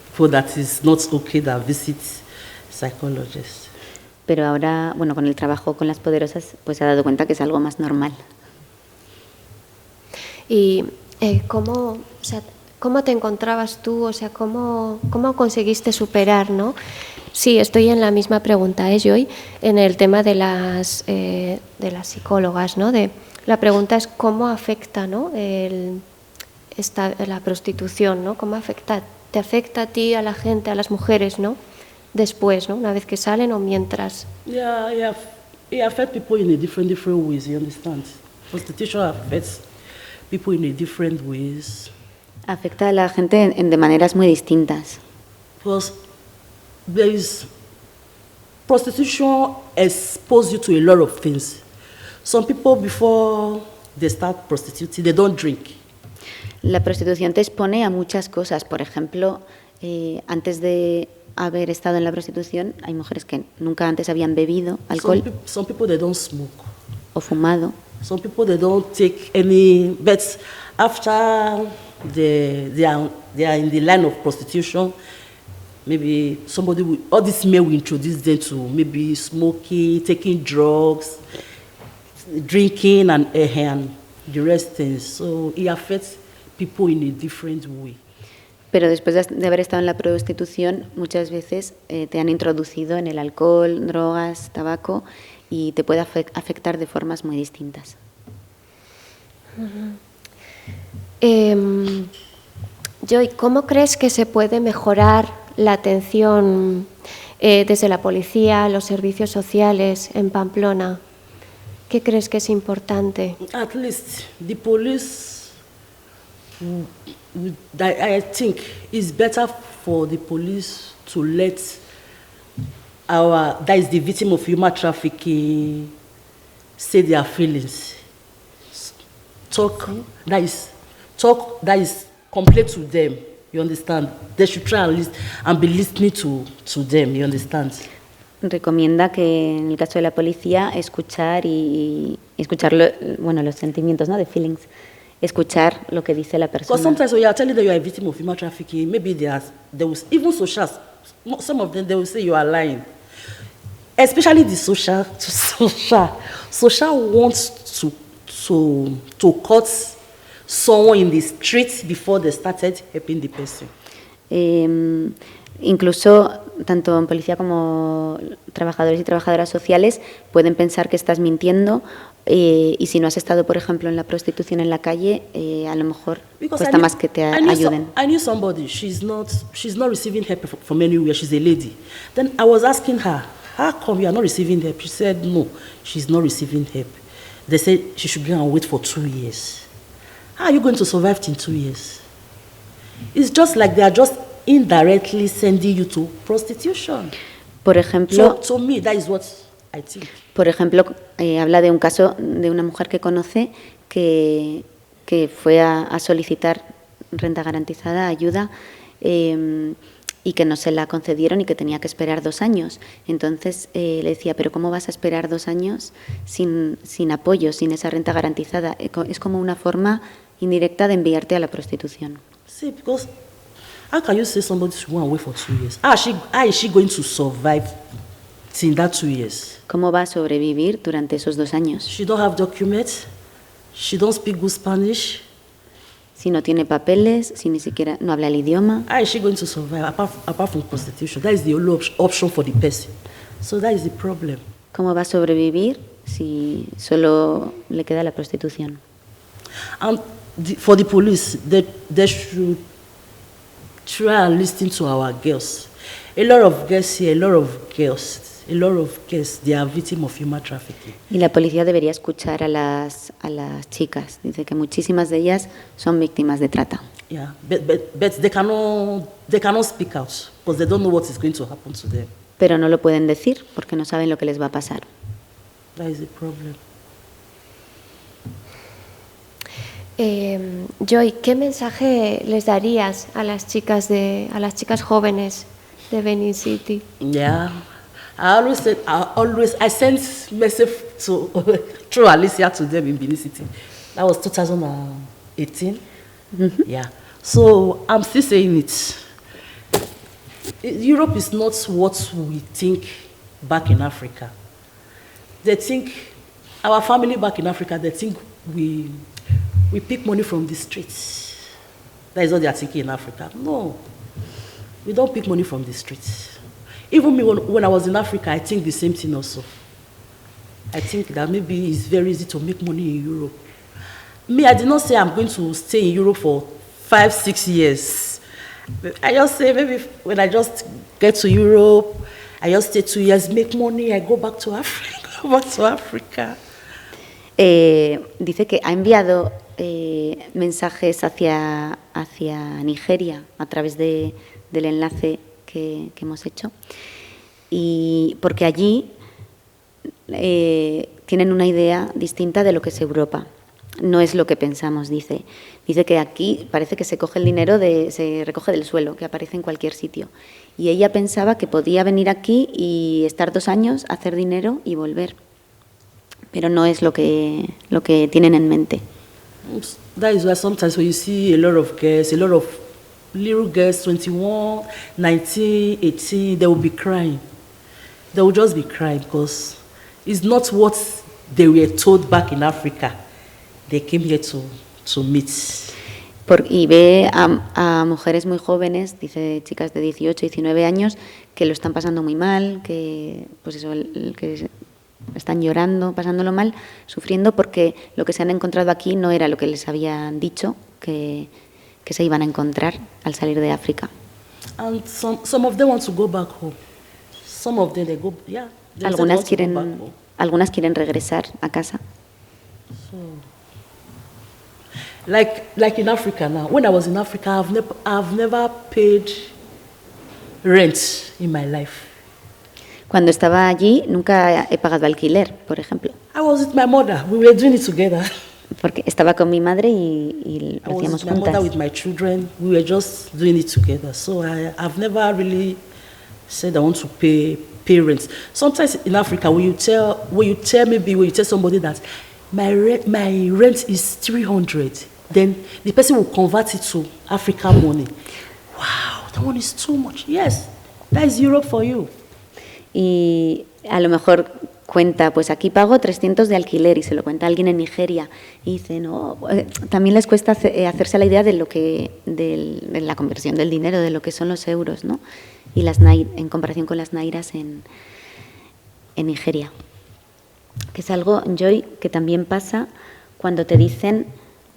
people that is not okay that visit psychologists. Pero ahora, bueno, con el trabajo con Las Poderosas, pues se ha dado cuenta que es algo más normal. Y ¿cómo te encontrabas tú? O sea, ¿cómo conseguiste superar, no? Sí, estoy en la misma pregunta, Joy, en el tema de las psicólogas, ¿no? La pregunta es cómo afecta, ¿no? La prostitución, ¿no? ¿Cómo te afecta a ti, a la gente, a las mujeres, ¿no? Después, ¿no? Una vez que salen o mientras. Yeah. It affects people in a different ways, you understand? Prostitution affects people in a different ways. Afecta a la gente de maneras muy distintas. Because prostitution exposes you to a lot of things. Some people, before they start prostituting, they don't drink. La prostitución te expone a muchas cosas. Por ejemplo, antes de haber estado en la prostitución, hay mujeres que nunca antes habían bebido alcohol. Some people they don't smoke. O fumado. Some people they don't take any. But after they are in the line of prostitution, maybe all this men will introduce them to maybe smoking, taking drugs, drinking, and the rest things. So it affects people in a different way. Pero después de haber estado en la prostitución, muchas veces te han introducido en el alcohol, drogas, tabaco, y te puede afectar de formas muy distintas. Joy, ¿cómo crees que se puede mejorar la atención desde la policía, los servicios sociales en Pamplona? ¿Qué crees que es importante? At least the police, I think it's better for the police to let that is the victim of human trafficking say their feelings. Talk that is complain to them, you understand? They should try and be listening to them, you understand? Recomienda que en el caso de la policía escuchar y escuchar los sentimientos, ¿no? De feelings, escuchar lo que dice la persona. Because sometimes when you are telling them you are a victim of human trafficking, maybe they will, even socials, some of them they will say you are lying. Especially the social wants to cut someone in the street before they started helping the person. Incluso tanto en policía como trabajadores y trabajadoras sociales pueden pensar que estás mintiendo Y si no has estado, por ejemplo, en la prostitución en la calle, a lo mejor cuesta más que te ayuden. I knew somebody, she's not receiving help from anywhere, she's a lady. Then I was asking her, how come you are not receiving help? She said, no, she's not receiving help. They said she should go and wait for 2 years. How are you going to survive in 2 years? It's just like they are just indirectly sending you to prostitution. Por ejemplo, So to me, that is what I think. Por ejemplo, habla de un caso de una mujer que conoce que fue a solicitar renta garantizada, ayuda, y que no se la concedieron y que tenía que esperar 2 años. Entonces le decía, pero ¿cómo vas a esperar 2 años sin apoyo, sin esa renta garantizada? Es como una forma indirecta de enviarte a la prostitución. See, because how can you say somebody should go and wait for 2 years? How is she going to survive till that 2 years? ¿Cómo va a sobrevivir durante esos 2 años? She don't have documents. She don't speak good Spanish. Si no tiene papeles, si ni siquiera no habla el idioma. How is she going to survive apart from prostitution? That is the only option for the person. So that is the problem. ¿Cómo va a sobrevivir si solo le queda la prostitución? And for the police, they should try and listen to our girls. A lot of girls here, a lot of girls, they are victims of human trafficking. Y la policía debería escuchar a las chicas. Dice que muchísimas de ellas son víctimas de trata. Yeah, but they cannot speak out because they don't know what is going to happen to them. Pero no lo pueden decir porque no saben lo que les va a pasar. That is the problem. Joy, ¿qué mensaje les darías a las chicas jóvenes de Benin City? Yeah, I sent message to through Alicia to them in Benin City. That was 2018. Mm-hmm. Yeah, so I'm still saying it. Europe is not what we think back in Africa. They think our family back in Africa. They think we pick money from the streets. That is what they are thinking in Africa. No, we don't pick money from the streets. Even me, when I was in Africa, I think the same thing also. I think that maybe it's very easy to make money in Europe. Me, I did not say I'm going to stay in Europe for 5-6 years. I just say maybe when I just get to Europe, I just stay 2 years, make money, I go back to Africa. Dice que ha enviado mensajes hacia Nigeria a través del enlace que hemos hecho, y porque allí tienen una idea distinta de lo que es Europa. No es lo que pensamos, dice. Dice que aquí parece que se coge el dinero, se recoge del suelo, que aparece en cualquier sitio. Y ella pensaba que podía venir aquí y estar 2 años, hacer dinero y volver. Pero no es lo que tienen en mente. That is why sometimes when you see a lot of little girls, 21, 19, 18, they will be crying. They will just be crying because it's not what they were told back in Africa. They came here to meet. Y ve a mujeres muy jóvenes, dice chicas de 18, 19 años, que lo están pasando muy mal, que pues eso, que están llorando, pasándolo mal, sufriendo porque lo que se han encontrado aquí no era lo que les habían dicho que se iban a encontrar al salir de África. And some of them want to go back home. Some of them they go, yeah. Algunas quieren regresar a casa. So, like in Africa now. When I was in Africa, I've never paid rent in my life. Cuando estaba allí nunca he pagado alquiler, por ejemplo. I was with my mother. We were doing it together. Porque estaba con mi madre y lo hacíamos juntas. I was with my mother, with my children. We were just doing it together. So I've never really said I want to pay rent. Sometimes in Africa, when you tell somebody that my rent is 300, then the person will convert it to African money. Wow, that one is too much. Yes, that is Europe for you. Y a lo mejor cuenta, pues aquí pago 300 de alquiler, y se lo cuenta a alguien en Nigeria y dice, no, también les cuesta hacerse la idea de de la conversión del dinero, de lo que son los euros, ¿no? Y en comparación con las nairas en Nigeria. que es algo, Joy, que también pasa cuando te dicen,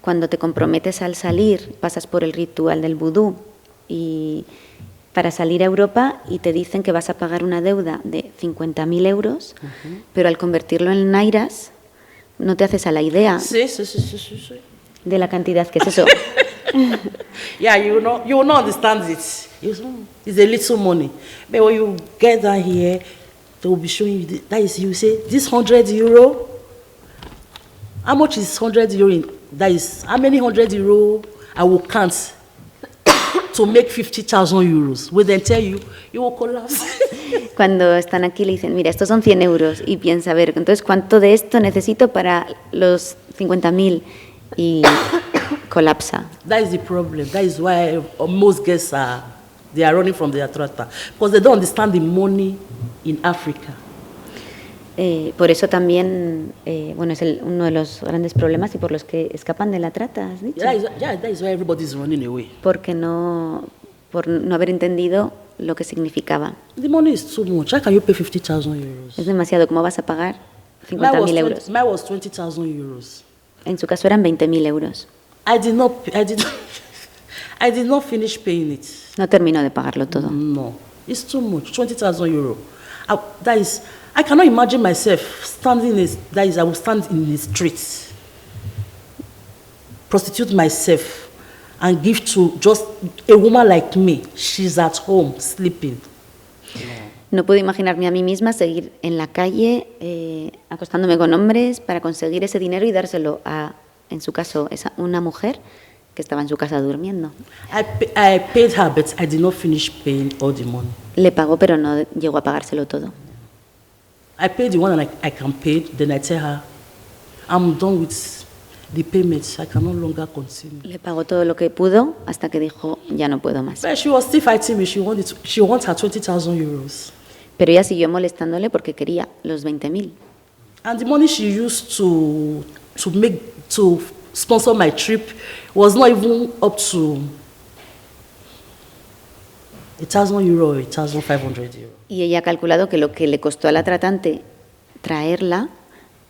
cuando te comprometes al salir, pasas por el ritual del vudú y para salir a Europa y te dicen que vas a pagar una deuda de 50.000 euros, pero al convertirlo en nairas no te haces a la idea Sí. de la cantidad que es eso. Yeah, you will not understand it. It's a little money. But when you get down here, they will be showing you, that is, you say, this 100 euro, how much is 100 euro? That is, how many 100 euro I will count to make 50,000 euros. Will then tell you, you will collapse. Cuando están aquí le dicen, mira, estos son 100 euros y piensa, a ver, entonces, ¿cuánto de esto necesito para los 50.000? Y colapsa. That is the problem. That is why most guests they are running from the Atrata, because they don't understand the money in Africa. Por eso también, bueno, es uno de los grandes problemas y por los que escapan de la trata, has dicho. That is why everybody is running away. Por no haber entendido lo que significaba. The money is too much. How can you pay 50,000 euros? Es demasiado. ¿Cómo vas a pagar 50.000 euros? Mine was 20,000 euros. En su caso eran 20.000 euros. I did not finish paying it. No terminó de pagarlo todo. No, it's too much. 20,000 euros. That is, I cannot imagine myself standing. I will stand in the streets, prostitute myself, and give to just a woman like me. She's at home sleeping. No puedo imaginarme a mí misma seguir en la calle acostándome con hombres para conseguir ese dinero y dárselo a, en su caso, una mujer que estaba en su casa durmiendo. I paid her, but I did not finish paying all the money. Le pagó, pero no llegó a pagárselo todo. I paid the one that I can pay, then I tell her, I'm done with the payments. I can no longer continue. Le pagó todo lo que pudo hasta que dijo, ya no puedo más. But she was still fighting me. She wants her 20,000 euros. Pero ella siguió molestándole porque quería los 20.000. And the money she used to sponsor my trip was not even up to 1,000 euro or 1,500 euro. Y ella ha calculado que lo que le costó a la tratante traerla,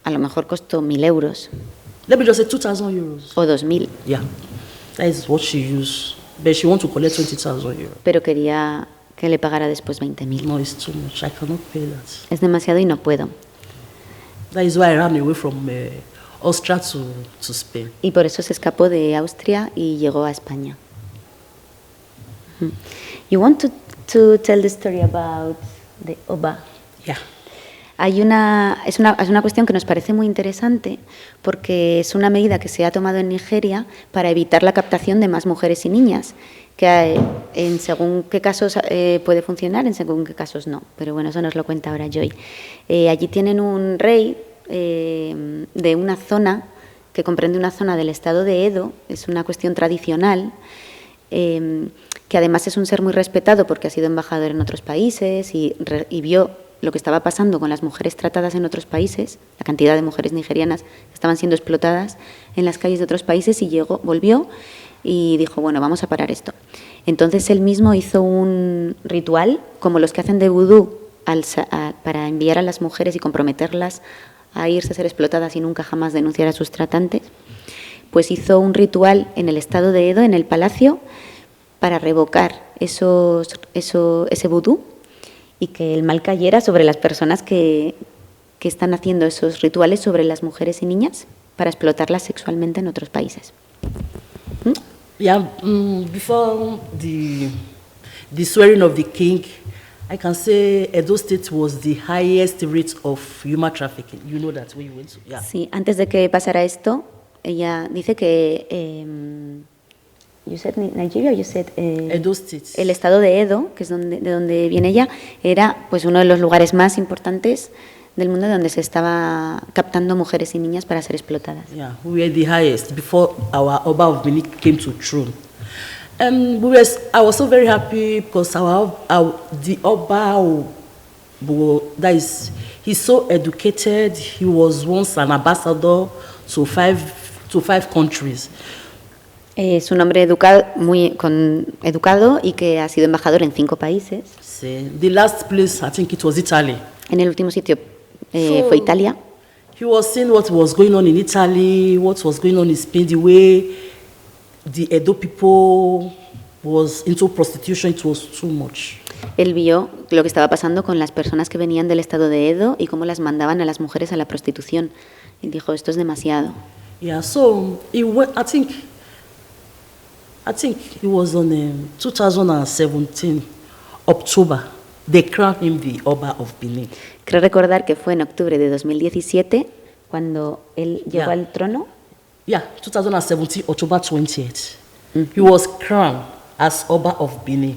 a lo mejor costó 1.000 euros. Let me just say 2,000 euros. O 2.000. Yeah, that is what she used. But she wants to collect 20,000 euros. Pero quería que le pagara después 20.000. No, it's too much. I cannot pay that. Es demasiado y no puedo. That is why I ran away from Austria to Spain. Y por eso se escapó de Austria y llegó a España. You want to tell the story about the OBA? Yeah. Es una cuestión que nos parece muy interesante porque es una medida que se ha tomado en Nigeria para evitar la captación de más mujeres y niñas, que en según qué casos puede funcionar, en según qué casos no. Pero bueno, eso nos lo cuenta ahora Joy. Allí tienen un rey de una zona que comprende una zona del estado de Edo, es una cuestión tradicional, que además es un ser muy respetado porque ha sido embajador en otros países y vio lo que estaba pasando con las mujeres tratadas en otros países, la cantidad de mujeres nigerianas que estaban siendo explotadas en las calles de otros países y volvió y dijo, bueno, vamos a parar esto. Entonces él mismo hizo un ritual, como los que hacen de vudú, para enviar a las mujeres y comprometerlas a irse a ser explotadas y nunca jamás denunciar a sus tratantes, pues hizo un ritual en el estado de Edo, en el palacio, para revocar ese vudú y que el mal cayera sobre las personas que están haciendo esos rituales sobre las mujeres y niñas para explotarlas sexualmente en otros países. Yeah, before the swearing of the king, I can say Edo State was the highest rate of human trafficking. You know that when you went to, yeah. Sí, antes de que pasara esto, ella dice que you said Nigeria, you said Edo State. El estado de Edo, que es de donde viene ella, era pues uno de los lugares más importantes del mundo donde se estaba captando mujeres y niñas para ser explotadas. Yeah, we were the highest before our Oba of Benin came to throne. I was so very happy because the Oba, he's so educated. He was once an ambassador to five countries. Es un hombre educado y que ha sido embajador en 5 países. The last place, I think it was Italy. En el último sitio fue Italia. He was seeing what was going on in Italy, what was going on in Spain, the way the Edo people was into prostitution, it was too much. Él vio lo que estaba pasando con las personas que venían del estado de Edo y cómo las mandaban a las mujeres a la prostitución. Y dijo, esto es demasiado. Yeah, so he went, I think it was on 2017, October, they crowned him the Oba of Benin. Creo recordar que fue en octubre de 2017 cuando él llegó Yeah. al trono. Yeah, 2017, October 20th. He was crowned as Oba of Benin.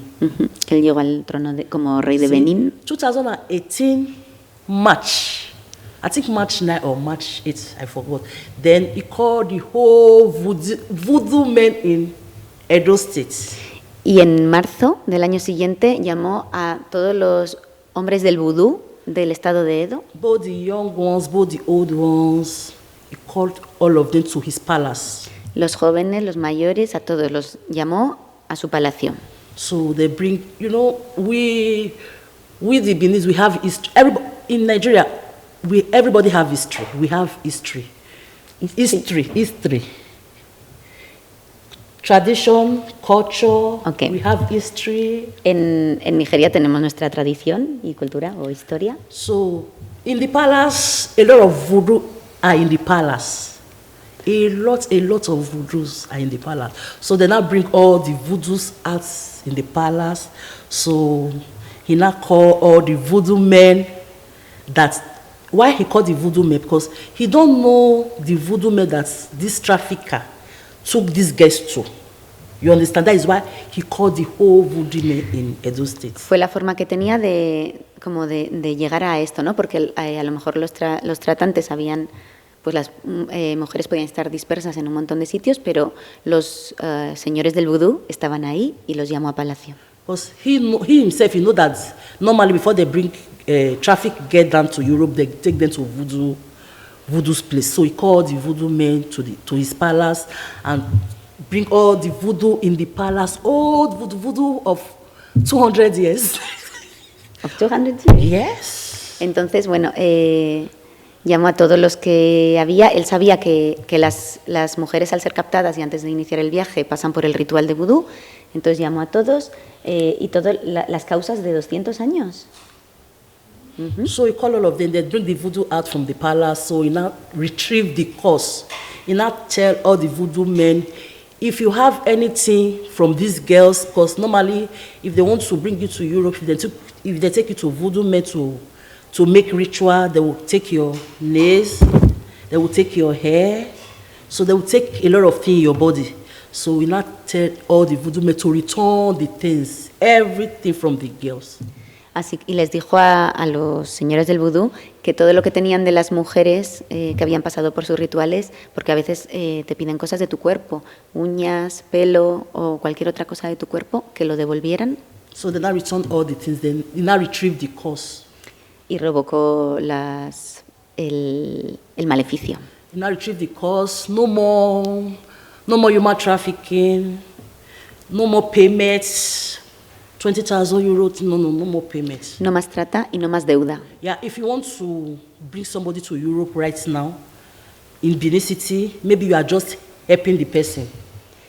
Que él llegó al trono como rey de See, Benín. 2018, March. I think March 9 or March 8, I forgot. Then he called the whole voodoo men in Edo State. Y en marzo del año siguiente llamó a todos los hombres del vudú del estado de Edo, Both the young ones, both the old ones, he called all of them to his palace. los jóvenes, los mayores, a todos los llamó a su palacio. So they bring, we the Beninese, we have history. In Nigeria, everybody have history. We have history. History. Tradition, culture, Okay. we have history. En Nigeria tenemos nuestra tradición y cultura o historia. So in the palace, a lot of voodoo are in the palace. A lot of voodoos are in the palace. So they now bring all the voodoos out in the palace. So he now call all the voodoo men why he called the voodoo men? Because he don't know the voodoo men that this trafficker took these guys to. You understand? That is why he called the whole voodoo men in Edo State. Fue la forma que tenía de llegar a esto, ¿no? Porque a lo mejor los tratantes habían, pues las mujeres podían estar dispersas en un montón de sitios, pero los señores del vudú estaban ahí y los llamó a palacio. Because he himself, he know that normally before they bring traffic get down to Europe, they take them to voodoo's place. So he called the voodoo men to his palace and bring all the voodoo in the palace, old voodoo of 200 years. Of 200 years. Yes. Entonces, bueno, llamó a todos los que había. Él sabía que las mujeres, al ser captadas y antes de iniciar el viaje, pasan por el ritual de vudú. Entonces llamó a todos y todas las causas de 200 años. So he called all of them, they bring the voodoo out from the palace, so he now retrieve the cause. He now tell all the voodoo men, if you have anything from these girls, because normally if they want to bring you to Europe, if they take you to voodoo men to make ritual, they will take your nails, they will take your hair, so they will take a lot of things in your body. So we now tell all the voodoo men to return the things, everything from the girls. Así, y les dijo a los señores del vudú que todo lo que tenían de las mujeres que habían pasado por sus rituales, porque a veces te piden cosas de tu cuerpo, uñas, pelo o cualquier otra cosa de tu cuerpo, que lo devolvieran. So they now returned all the things, then they now retrieved the cause. Y revocó el maleficio. They now retrieved the cause, no more human trafficking, no more payments. 20,000 euros, no more payments. No más trata y no más deuda. Yeah, if you want to bring somebody to Europe right now, in Benin City, maybe you are just helping the person.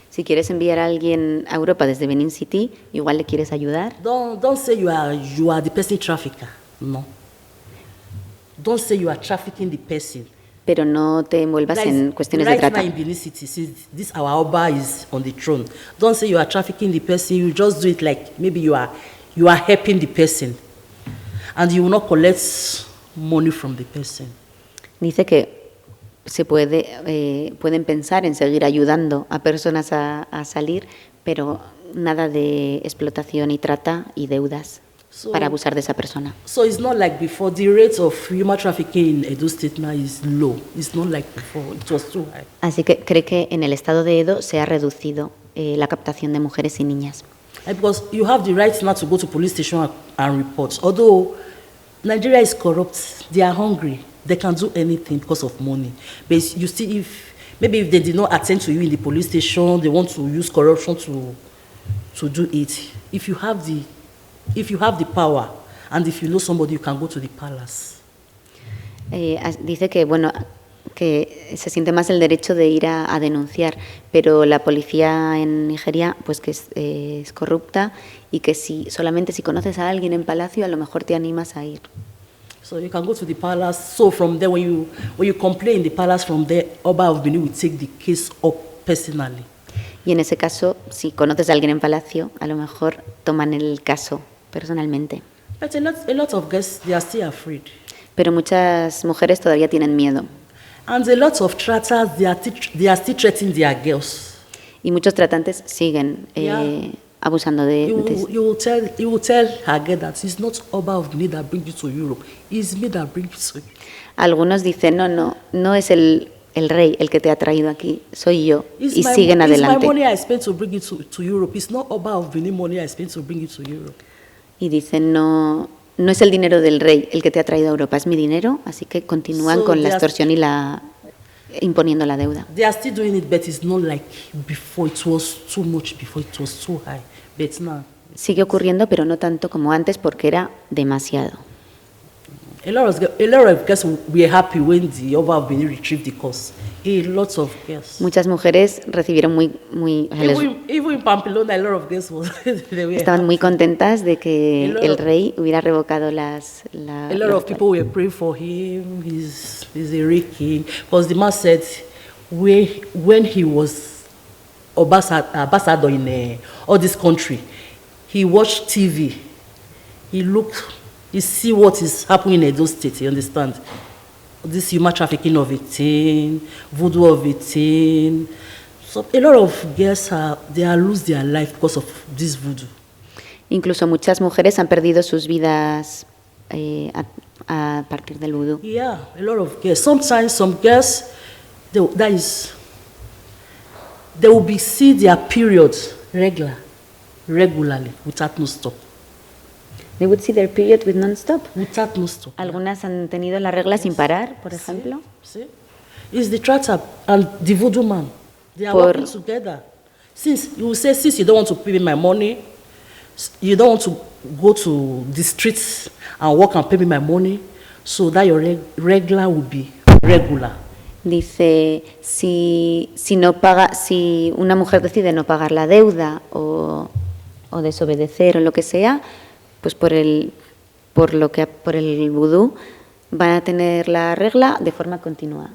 Si quieres enviar a alguien a Europa desde Benin City, igual le quieres ayudar. Don't say you are the person trafficker. No. Don't say you are trafficking the person. Pero no te envuelvas en cuestiones de right trata. now in Benin City, since this our Oba is on the throne, don't say you are trafficking the person. You just do it like maybe you are helping the person, and you will not collect money from the person. Dice que pueden pensar en seguir ayudando a personas a salir, pero nada de explotación y trata y deudas para abusar de esa persona. So it's not like before. The rate of human trafficking in Edo State now is low. It's not like before. It was too high. Así que cree que en el estado de Edo se ha reducido la captación de mujeres y niñas. Because you have the right now to go to police station and report. Although Nigeria is corrupt, they are hungry. They can do anything because of money. But you see, if they did not attend to you in the police station, they want to use corruption to do it. If you have the power, and if you know somebody, you can go to the palace. Dice que, bueno, que se siente más el derecho de ir a denunciar, pero la policía en Nigeria pues que es corrupta y que solamente si conoces a alguien en Palacio a lo mejor te animas a ir. So you can go to the palace. So from there, when you complain in the palace, from there, Oba of Benin will take the case up personally. Y en ese caso, si conoces a alguien en Palacio, a lo mejor toman el caso personalmente. But a lot of girls, they are still afraid. Pero muchas mujeres todavía tienen miedo. And a lot of tratters, they are still threatening their girls. Y muchos tratantes siguen abusando de... You will tell her girl that it's not Oba of Benin that brings you to Europe. It's me that brings you to Europe. Algunos dicen, no es el rey el que te ha traído aquí, soy yo. Y siguen adelante. It's my money I spent to bring you to Europe. It's not Oba of Benin money I spent to bring you to Europe. Y dicen, no es el dinero del rey el que te ha traído a Europa, es mi dinero, así que continúan con la extorsión y imponiendo la deuda. They are still doing it, but it's not like before. It was too much before, it was too high. But now, sigue ocurriendo, pero no tanto como antes porque era demasiado. A lot of girls were happy when the Oba of Benin retrieved the cause. A lot of girls. Muchas mujeres recibieron Even in Pamplona, a lot of girls estaban muy contentas de que el rey hubiera revocado a lot of people were praying for him. He's a real king. Because the man said when he was ambassador in all this country, he watched TV. He see what is happening in those states, you understand? This human trafficking of a teen, voodoo of a teen. So a lot of girls lose their life because of this voodoo. Incluso muchas mujeres han perdido sus vidas a partir del vudú. Yeah, a lot of girls. Sometimes some girls, they will see their periods regularly, without no stop. They would see their period with non-stop. Without no stop. Algunas han tenido la regla sin parar, por ejemplo. See? It's the tratter and the voodoo man. They are working together. Since you don't want to pay me my money, you don't want to go to the streets and work and pay me my money, so that your regular will be regular. Dice, si una mujer decide no pagar la deuda o desobedecer o lo que sea, pues por el vudú van a tener la regla de forma continua,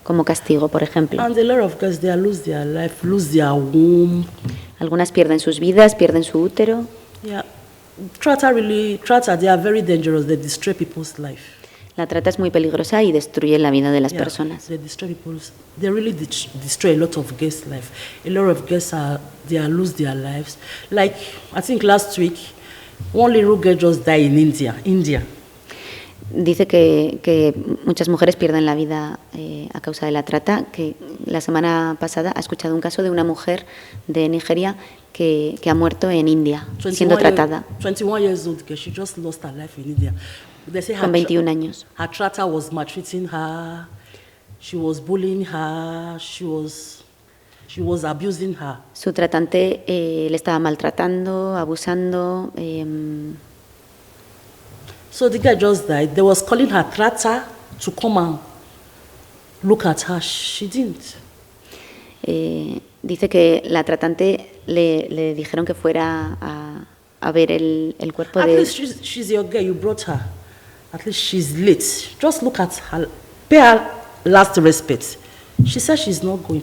como castigo, por ejemplo. And a lot of girls, they lose their life, lose their womb. Algunas pierden sus vidas, pierden su útero. Yeah, tratter, they are very dangerous. They destroy people's life. La trata es muy peligrosa y destruye la vida de las personas. They really destroy a lot of girls' life. A lot of girls they lose their lives. Like I think last week, one little girl just died in India. Dice que muchas mujeres pierden la vida a causa de la trata, que la semana pasada ha escuchado un caso de una mujer de Nigeria que ha muerto en India, siendo tratada. 21 years old girl, she just lost her life in India. They say con 21 años. Her tratter was maltreating her, she was bullying her, she was abusing her. Su tratante le estaba maltratando, abusando. So the girl just died. They was calling her tratter to come and look at her. She didn't. Dice que la tratante le dijeron que fuera a ver el cuerpo de... At least she's your girl, you brought her. At least she's late. Just look at her, pay her last respect. She said she's not going.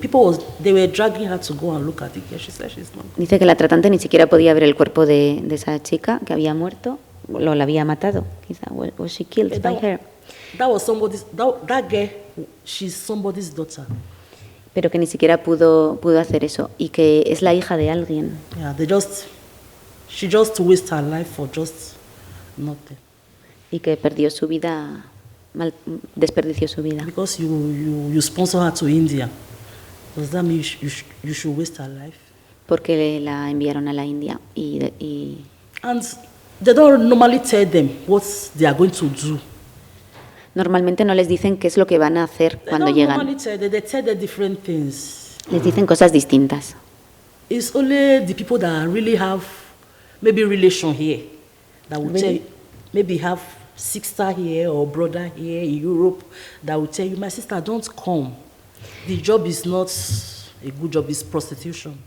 They were dragging her to go and look at the girl. She said she's not going. Dice que la tratante ni siquiera podía ver el cuerpo de esa chica que había muerto, o la había matado, quizá. Was she killed by her? That girl, she's somebody's daughter. Pero que ni siquiera pudo hacer eso y que es la hija de alguien. Yeah, she just wasted her life for just nothing. Y que perdió su vida, desperdició su vida. Because you sponsor her to India, does that mean you should waste her life? Porque la enviaron a la India y And they don't normally tell them what they are going to do. Normalmente no les dicen qué es lo que van a hacer cuando llegan. They tell them different things. Les dicen cosas distintas. It's only the people that really have maybe relation here that will tell, maybe have sister here or brother here in Europe that will tell you, my sister, don't come. The job is not a good job, it's prostitution.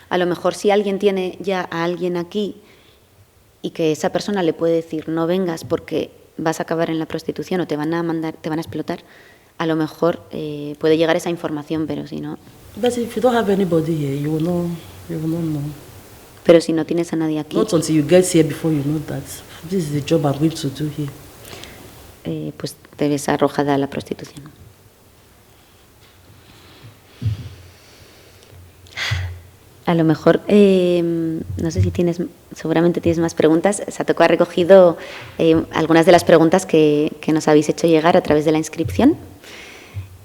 A lo mejor si alguien tiene ya a alguien aquí y que esa persona le puede decir no vengas porque vas a acabar en la prostitución o te van a mandar, te van a explotar, a lo mejor puede llegar esa información, pero si no... But if you don't have anybody here, you will not know. Pero si no tienes a nadie aquí... Not until you get here before you know that this is the job I'm going to do here. Pues te ves arrojada a la prostitución. A lo mejor, no sé si tienes, seguramente tienes más preguntas. Satoko ha recogido algunas de las preguntas que nos habéis hecho llegar a través de la inscripción.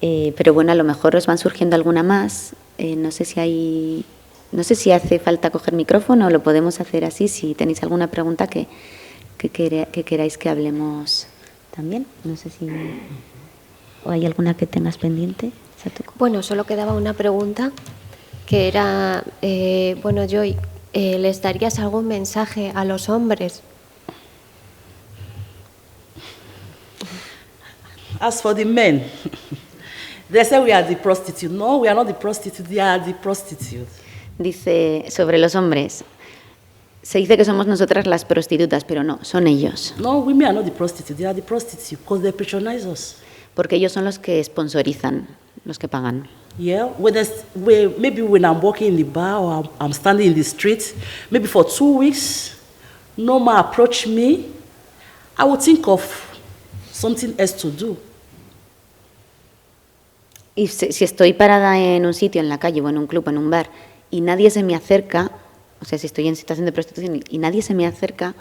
Pero bueno, a lo mejor os van surgiendo alguna más. No sé si hace falta coger micrófono o lo podemos hacer así. Si tenéis alguna pregunta que queráis que hablemos también. No sé si... ¿O hay alguna que tengas pendiente, Satoko? Bueno, solo quedaba una pregunta que era, bueno, Joy, ¿les darías algún mensaje a los hombres? As for the men, they say we are the prostitute. No, we are not the prostitute, they are the prostitute. Dice sobre los hombres, se dice que somos nosotras las prostitutas, pero no, son ellos. No, women are not the prostitute, they are the prostitute because they patronize us. Porque ellos son los que sponsorizan, los que pagan. Yeah, maybe when I'm walking in the bar or I'm standing in the street, maybe for 2 weeks, no man approach me, I would think of something else to do. Y si estoy parada en un sitio, en la calle o en un club, en un bar, y nadie se me acerca, o sea, si estoy en situación de prostitución y nadie se me acerca,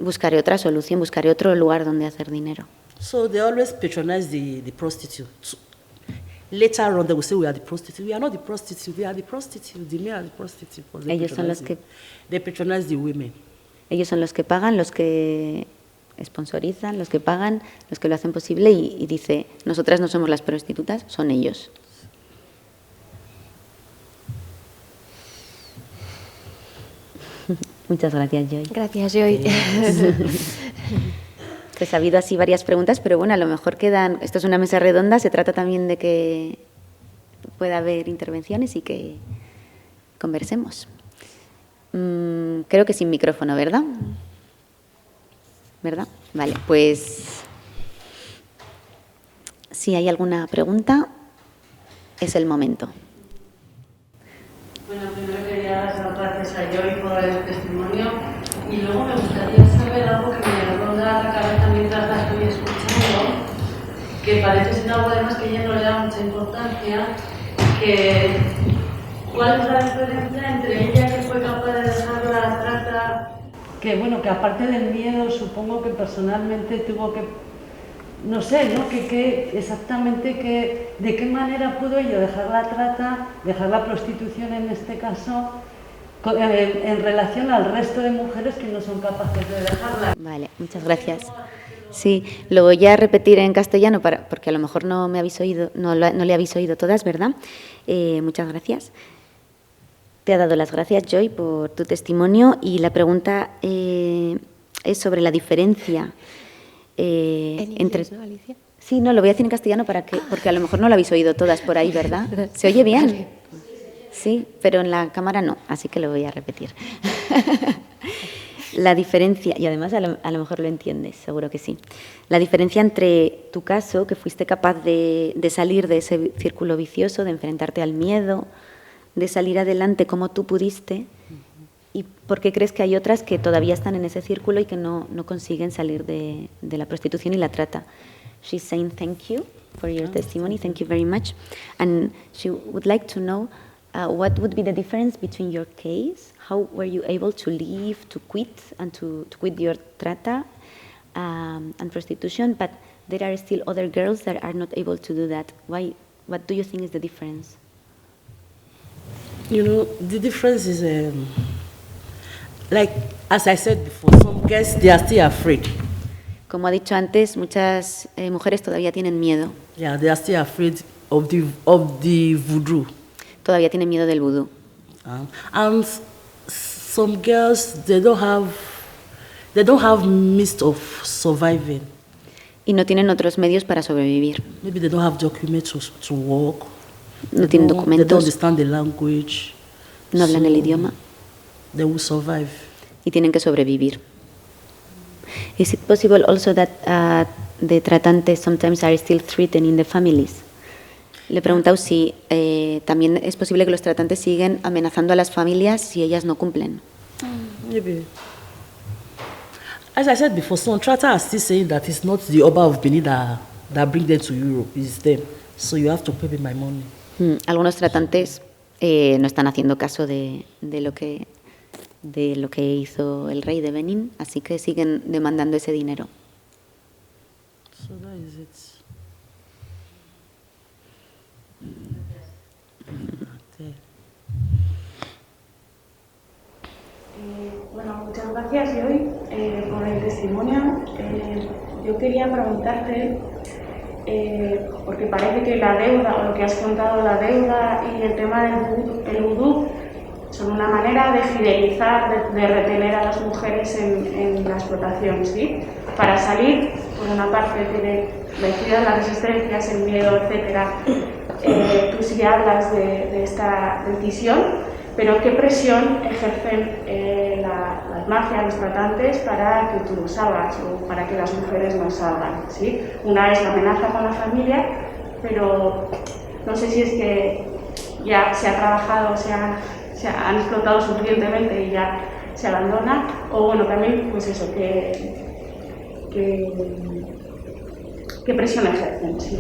buscaré otra solución, buscaré otro lugar donde hacer dinero. So they always patronize the prostitute. Later on, they will say we are the prostitute. We are not the prostitute. We are the prostitute. The men are the prostitute. Ellos son los que... They patronize the women. Ellos son los que pagan, los que sponsorizan, los que pagan, los que lo hacen posible y dice, nosotras no somos las prostitutas, son ellos. Muchas gracias, Joy. Gracias, Joy. Pues ha habido así varias preguntas, pero bueno, a lo mejor quedan... Esto es una mesa redonda, se trata también de que pueda haber intervenciones y que conversemos. Creo que sin micrófono, ¿verdad? ¿Verdad? Vale, pues si hay alguna pregunta, es el momento. Bueno, primero quería dar las gracias a Joy por el testimonio y luego me gustaría saber algo que me ronda la cabeza mientras la estoy escuchando, que parece ser algo además que ella no le da mucha importancia, que ¿cuál es la diferencia entre ella que fue capaz de dejar la trata? Que bueno, que aparte del miedo, supongo que personalmente tuvo que, no sé, ¿no? Que exactamente de qué manera pudo yo dejar la trata, dejar la prostitución en este caso, en relación al resto de mujeres que no son capaces de dejarla. Vale, muchas gracias. Sí, lo voy a repetir en castellano porque a lo mejor no me habéis oído, no le habéis oído todas, ¿verdad? Muchas gracias. Te ha dado las gracias, Joy, por tu testimonio y la pregunta es sobre la diferencia entre... ¿No, Alicia? Sí, no, lo voy a decir en castellano porque a lo mejor no lo habéis oído todas por ahí, ¿verdad? ¿Se oye bien? Sí, pero en la cámara no, así que lo voy a repetir. La diferencia, y además a lo mejor lo entiendes, seguro que sí. La diferencia entre tu caso, que fuiste capaz de salir de ese círculo vicioso, de enfrentarte al miedo, de salir adelante como tú pudiste, y por qué crees que hay otras que todavía están en ese círculo y que no consiguen salir de la prostitución y la trata. She's saying thank you for your testimony, thank you very much, and she would like to know what would be the difference between your case, how were you able to leave, to quit, and to quit your trata and prostitution, but there are still other girls that are not able to do that. Why? What do you think is the difference? You know, the difference is, like, as I said before, some girls, they are still afraid. Como ha dicho antes, muchas mujeres todavía tienen miedo. Yeah, they are still afraid of the voodoo. Todavía tienen miedo del vudú. And some girls, they don't have They don't have means of surviving. Y no tienen otros medios para sobrevivir. Maybe they don't have documents to work. No tienen They don't documentos, understand the language. no hablan el idioma They will survive. y tienen que sobrevivir. Is it possible also that the tratantes sometimes are still threatening the families? Le he preguntado si también es posible que los tratantes siguen amenazando a las familias si ellas no cumplen. Maybe. As I said before, some Trata are still saying that it's not the Oba of Benin that bring them to Europe, it's them. So you have to pay me my money. Algunos tratantes no están haciendo caso de lo que hizo el rey de Benín, así que siguen demandando ese dinero. So that is it. Okay. Bueno, muchas gracias y hoy por el testimonio. Yo quería preguntarte, porque parece que la deuda, o lo que has contado, la deuda y el tema del vudú, son una manera de fidelizar, de retener a las mujeres en la explotación, ¿sí? Para salir, por una parte, tiene vencidas las resistencias, el miedo, etcétera. Tú sí hablas de esta decisión, pero ¿qué presión ejercen las mafias, los tratantes, para que tú no salgas o para que las mujeres no salgan? ¿Sí? Una es la amenaza con la familia, pero no sé si es que ya se ha trabajado, se han explotado suficientemente y ya se abandona, o bueno, también pues eso, ¿qué presión ejercen? ¿Sí?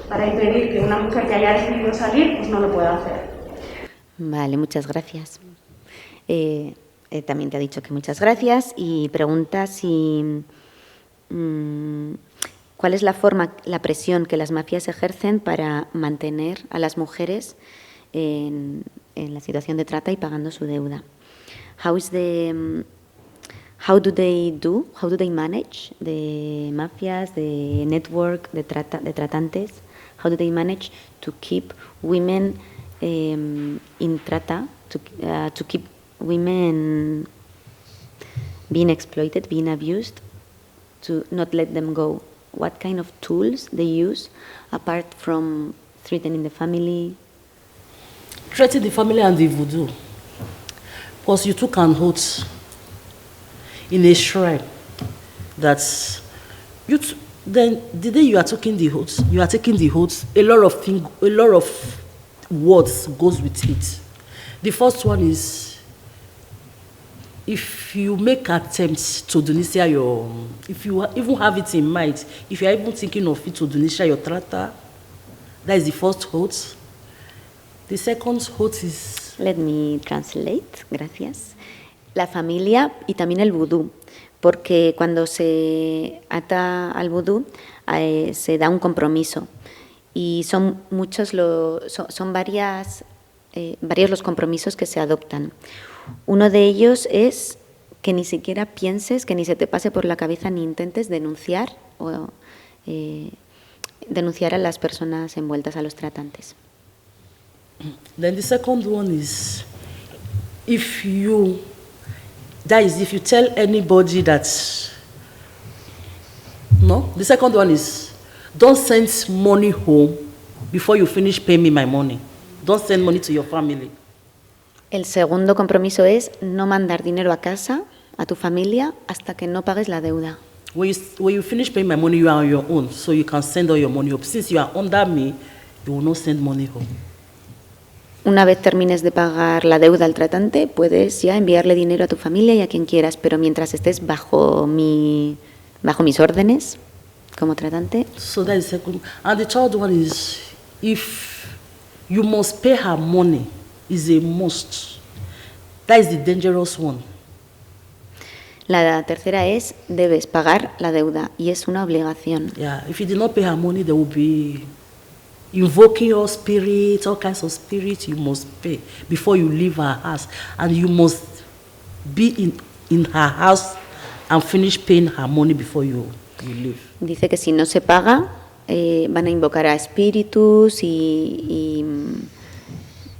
Para impedir que una mujer que haya decidido salir pues no lo pueda hacer. Vale, muchas gracias. También te ha dicho que muchas gracias y pregunta si cuál es la presión que las mafias ejercen para mantener a las mujeres en la situación de trata y pagando su deuda. How do they manage the mafias, the network, the tratantes? How do they manage to keep women in trata, to keep women being exploited, being abused, to not let them go? What kind of tools they use apart from threatening the family? Threaten the family and the voodoo. Because you took an oath in a shrine that then the day you are taking the oath, a lot of words goes with it. The first one is, if you make attempts to donate if you even have it in mind, if you are even thinking of it to donate your trata, that is the first oath. The second oath is... Let me translate, gracias. La familia y también el vudú, porque cuando se ata al vudú se da un compromiso y son varios los compromisos que se adoptan. Uno de ellos es que ni siquiera pienses, que ni se te pase por la cabeza ni intentes denunciar a las personas envueltas, a los tratantes. Then the second one is, if you tell anybody that, no? The second one is, don't send money home before you finish paying me my money. Don't send money to your family. El segundo compromiso es no mandar dinero a casa, a tu familia, hasta que no pagues la deuda. When you finish paying my money, you are on your own, so you can send all your money home. Since you are under me, you will not send money home. Una vez termines de pagar la deuda al tratante, puedes ya enviarle dinero a tu familia y a quien quieras, pero mientras estés bajo mis órdenes como tratante. So that is the second. And the third one is, if you must pay her money, is a must. That is the dangerous one. La tercera es, debes pagar la deuda y es una obligación. Yeah, if you did not pay her money, there will be invoking your spirit, all kinds of spirits you must pay before you leave her house. And you must be in her house and finish paying her money before you leave. Dice que si no se paga, van a invocar a espíritus y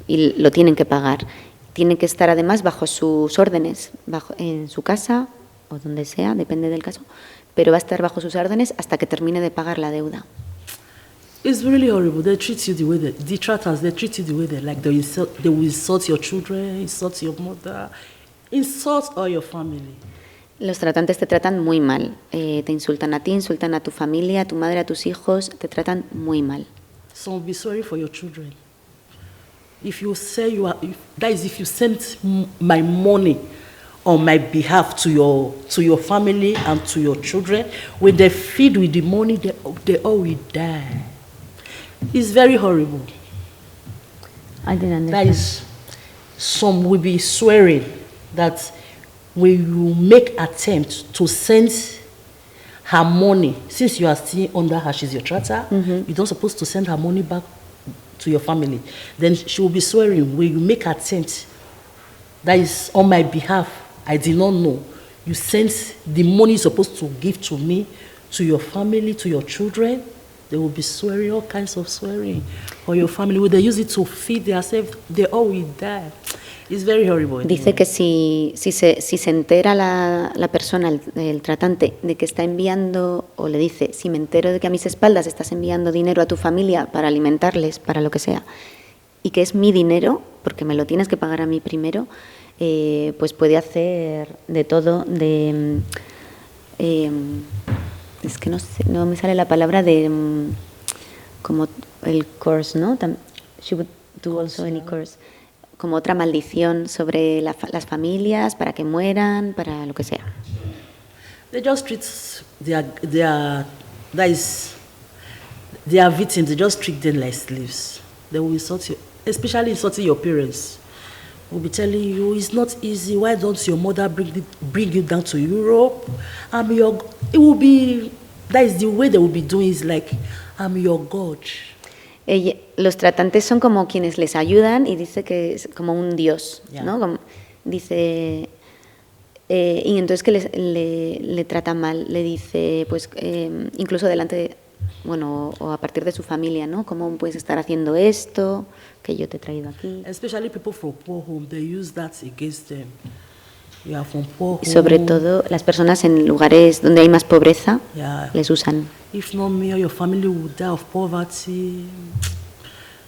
lo tienen que pagar. Tienen que estar además bajo sus órdenes, en su casa, o donde sea, depende del caso, pero va a estar bajo sus órdenes hasta que termine de pagar la deuda. It's really horrible. They treat you the way the tratters, they treat you the way they like. They will insult your children, insult your mother, insult all your family. Los tratantes te tratan muy mal. Te insultan a ti, insultan a tu familia, a tu madre, a tus hijos, te tratan muy mal. So be sorry for your children. If you say you are, if you send my money on my behalf to your family and to your children, when they feed with the money, they all will die. It's very horrible. I didn't That is, some will be swearing that when you make attempt to send her money, since you are still under her, she's your tratter, you're not supposed to send her money back to your family. Then she will be swearing when you make attempt, that is on my behalf, I did not know. You send the money you're supposed to give to me, to your family, to your children. They will be swearing, all kinds of swearing. Or your family, when they use it to feed themselves, they all will die. It's very horrible. Dice que si se entera la persona, el tratante, de que está enviando, o le dice, si me entero de que a mis espaldas estás enviando dinero a tu familia para alimentarles, para lo que sea, y que es mi dinero, porque me lo tienes que pagar a mí primero, pues puede hacer de todo, es que no me sale la palabra de como el curse, ¿no? She would do also any curse, como otra maldición sobre las familias para que mueran, para lo que sea. They just treat their victims, they just treat them like slaves. They will insult you, especially insulting your parents. Will be telling you, it's not easy, why don't your mother bring you down to Europe? It will be, that is the way they will be doing, is like, I'm your God. Los tratantes son como quienes les ayudan y dice que es como un dios, ¿no? Dice, y entonces que le trata mal, le dice, pues incluso delante de, bueno, o a partir de su familia, ¿no? ¿Cómo puedes estar haciendo esto? Que yo te he traído aquí. Especially people from poor home, they use that against them. Yeah, from poor home. Sobre todo las personas en lugares donde hay más pobreza, les usan. If not me, or your family would die of poverty.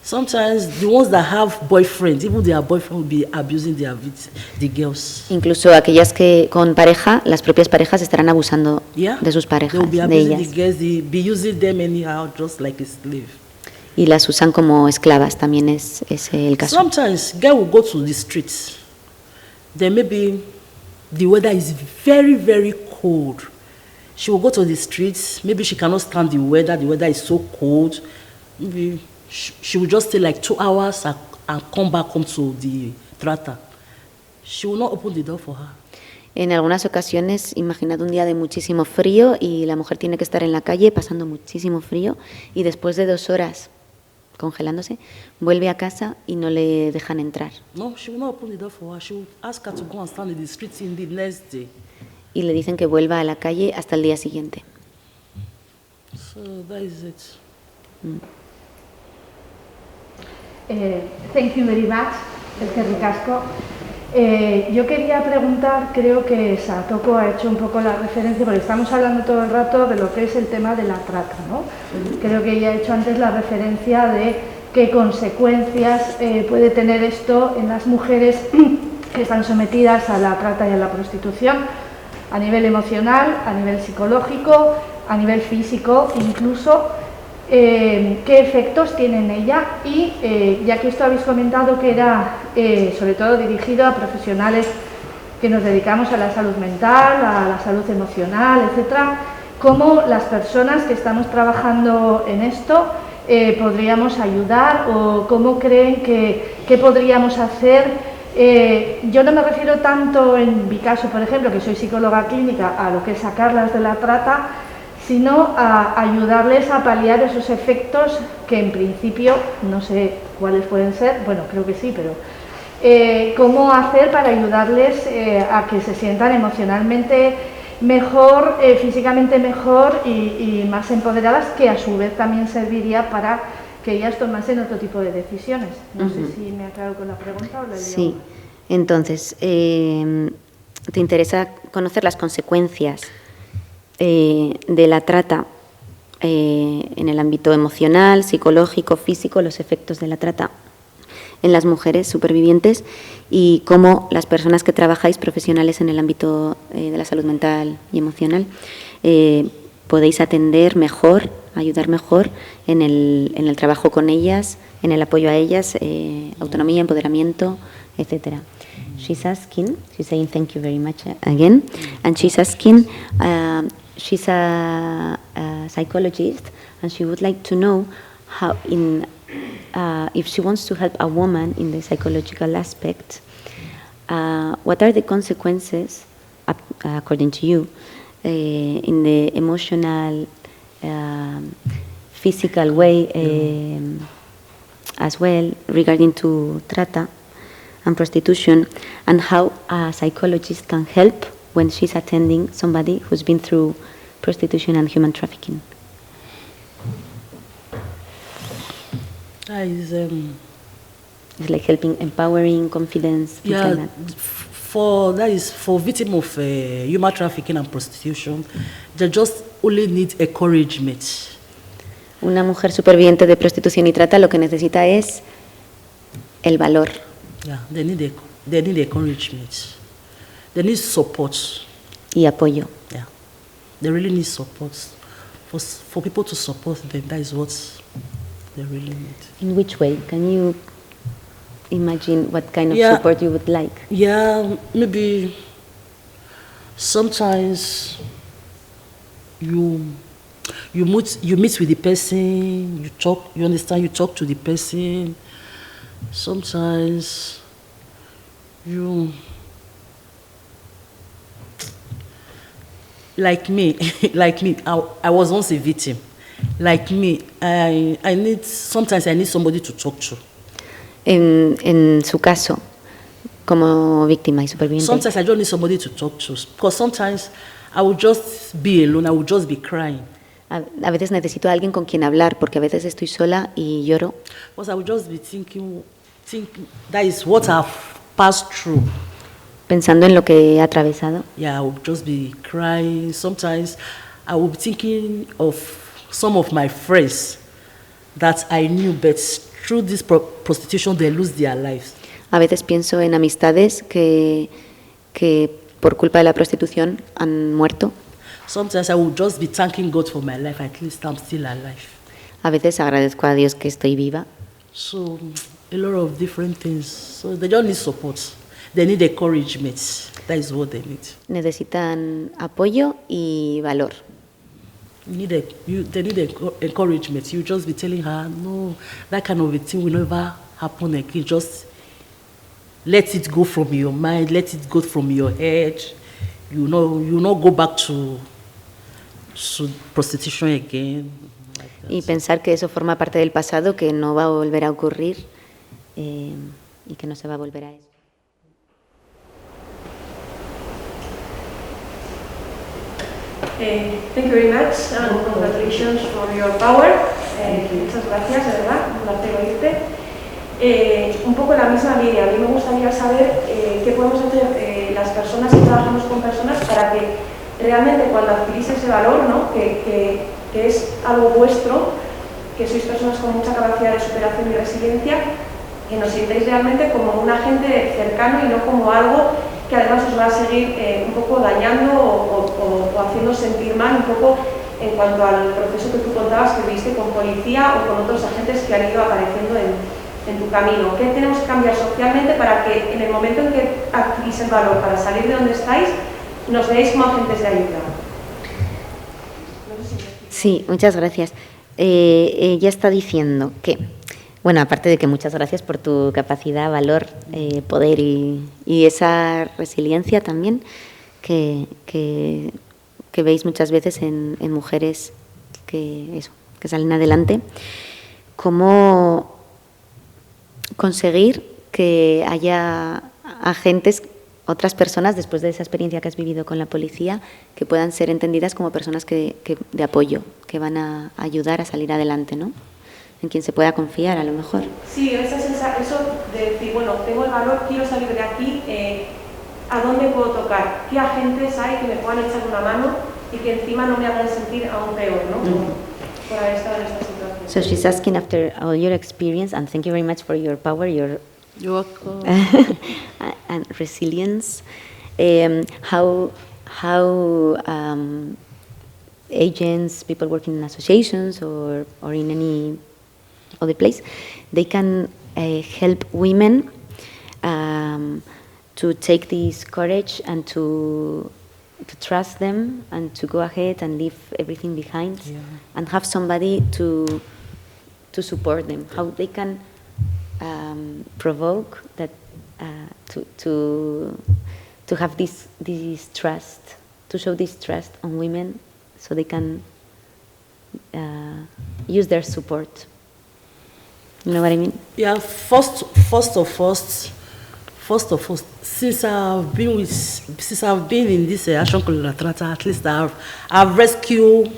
Sometimes the ones that have boyfriends, even their boyfriend will be abusing the girls. Incluso aquellas que con pareja, las propias parejas estarán abusando de sus parejas, they will be de abusing ellas. the girls, they be using them anyhow, just like a slave. Y las usan como esclavas, también es el caso. Sometimes girl will go to the streets. Then maybe the weather is very, very cold. She will go to the streets. Maybe she cannot stand the weather is so cold. Maybe she will just stay like 2 hours and come back home to the tratter. She will not open the door for her. En algunas ocasiones, imaginad un día de muchísimo frío y la mujer tiene que estar en la calle pasando muchísimo frío y después de 2 horas congelándose, vuelve a casa y no le dejan entrar. No, she will not open the door for her. She will ask her to go and stand in the streets in the next day. Y le dicen que vuelva a la calle hasta el día siguiente. So that is it. Thank you very much, Eskerrik asko. Yo quería preguntar, creo que Satoko ha hecho un poco la referencia, porque estamos hablando todo el rato de lo que es el tema de la trata, ¿no? Creo que ella ha hecho antes la referencia de qué consecuencias puede tener esto en las mujeres que están sometidas a la trata y a la prostitución, a nivel emocional, a nivel psicológico, a nivel físico incluso. ¿Qué efectos tiene en ella? Y ya que esto habéis comentado que era sobre todo dirigido a profesionales que nos dedicamos a la salud mental, a la salud emocional, etcétera, ¿cómo las personas que estamos trabajando en esto podríamos ayudar o cómo creen que podríamos hacer? Yo no me refiero tanto en mi caso, por ejemplo, que soy psicóloga clínica, a lo que es sacarlas de la trata, sino a ayudarles a paliar esos efectos que en principio, no sé cuáles pueden ser, bueno, creo que sí, pero cómo hacer para ayudarles a que se sientan emocionalmente mejor, físicamente mejor y más empoderadas, que a su vez también serviría para que ellas tomasen otro tipo de decisiones. No sé si me aclaro con la pregunta o la he liado. Sí, entonces, te interesa conocer las consecuencias de la trata en el ámbito emocional, psicológico, físico, los efectos de la trata en las mujeres supervivientes y cómo las personas que trabajáis profesionales en el ámbito de la salud mental y emocional podéis atender mejor, ayudar mejor en el trabajo con ellas, en el apoyo a ellas, autonomía, empoderamiento, etcétera. She's saying thank you very much again, and she's asking, she's a psychologist, and she would like to know how if she wants to help a woman in the psychological aspect, what are the consequences, according to you, in the emotional, physical way as well, regarding to trata and prostitution, and how a psychologist can help when she's attending somebody who's been through prostitution and human trafficking. It's like helping, empowering, confidence, things like that. That is for victims of human trafficking and prostitution. They just only need encouragement. Una mujer superviviente de prostitución y trata lo que necesita es el valor. Yeah, they need encouragement. They need support. Y apoyo. Yeah, they really need support. For people to support them, that is what they really need. In which way? Can you imagine what kind of support you would like? Yeah, maybe sometimes you meet with the person, you talk, you understand, you talk to the person. Sometimes you, like me, I was once a victim. Like me, sometimes I need somebody to talk to. En su caso, como víctima y superviviente. Sometimes I don't need somebody to talk to, because sometimes I will just be alone, I will just be crying. A veces necesito a alguien con quien hablar, porque a veces estoy sola y lloro. Because I will just be thinking that is what I've passed through. Pensando en lo que he atravesado. Yeah, I will just be crying. Sometimes I will be thinking of some of my friends that I knew, but through this prostitution they lose their lives. A veces pienso en amistades que por culpa de la prostitución han muerto. Sometimes I will just be thanking God for my life. At least I'm still alive. A veces agradezco a Dios que estoy viva. So a lot of different things. So they don't need support. They need encouragement. That is what they need. Necesitan apoyo y valor. They need encouragement. You just be telling her, no, that kind of a thing will never happen again. Just let it go from your mind. Let it go from your head. You not go back to prostitution again. Like that. Y pensar que eso forma parte del pasado, que no va a volver a ocurrir y que no se va a volver a eso. Thank you very much and congratulations for your power. Muchas gracias, de verdad, un placer oírte. Un poco en la misma línea, a mí me gustaría saber qué podemos hacer las personas que trabajamos con personas para que realmente cuando adquirís ese valor, ¿no? que es algo vuestro, que sois personas con mucha capacidad de superación y resiliencia, que nos sintáis realmente como un agente cercano y no como algo que además os va a seguir un poco dañando o haciendo sentir mal un poco en cuanto al proceso que tú contabas que viste con policía o con otros agentes que han ido apareciendo en tu camino. ¿Qué tenemos que cambiar socialmente para que en el momento en que adquirís el valor para salir de donde estáis, nos veáis como agentes de ayuda? Sí, muchas gracias. Ella está diciendo que, bueno, aparte de que muchas gracias por tu capacidad, valor, poder y esa resiliencia también que veis muchas veces en mujeres que salen adelante, cómo conseguir que haya agentes, otras personas, después de esa experiencia que has vivido con la policía, que puedan ser entendidas como personas de apoyo, que van a ayudar a salir adelante, ¿no? En quien se pueda confiar, a lo mejor. Sí, eso de decir, bueno, tengo el valor, quiero salir de aquí, ¿A dónde puedo tocar? ¿Qué agentes hay que me puedan echar una mano y que encima no me hagan sentir aún peor, ¿no? Por haber estado en esta situación. So she's asking, after all your experience, and thank you very much for your power, your You're welcome. and resilience, how agents, people working in associations or in any other place, they can help women to take this courage and to trust them and to go ahead and leave everything behind, and have somebody to support them. How they can provoke that to have this trust, to show this trust on women, so they can use their support. You know what I mean? Yeah, first of all, since I've been in this Action Contre la Traite, at least I've rescued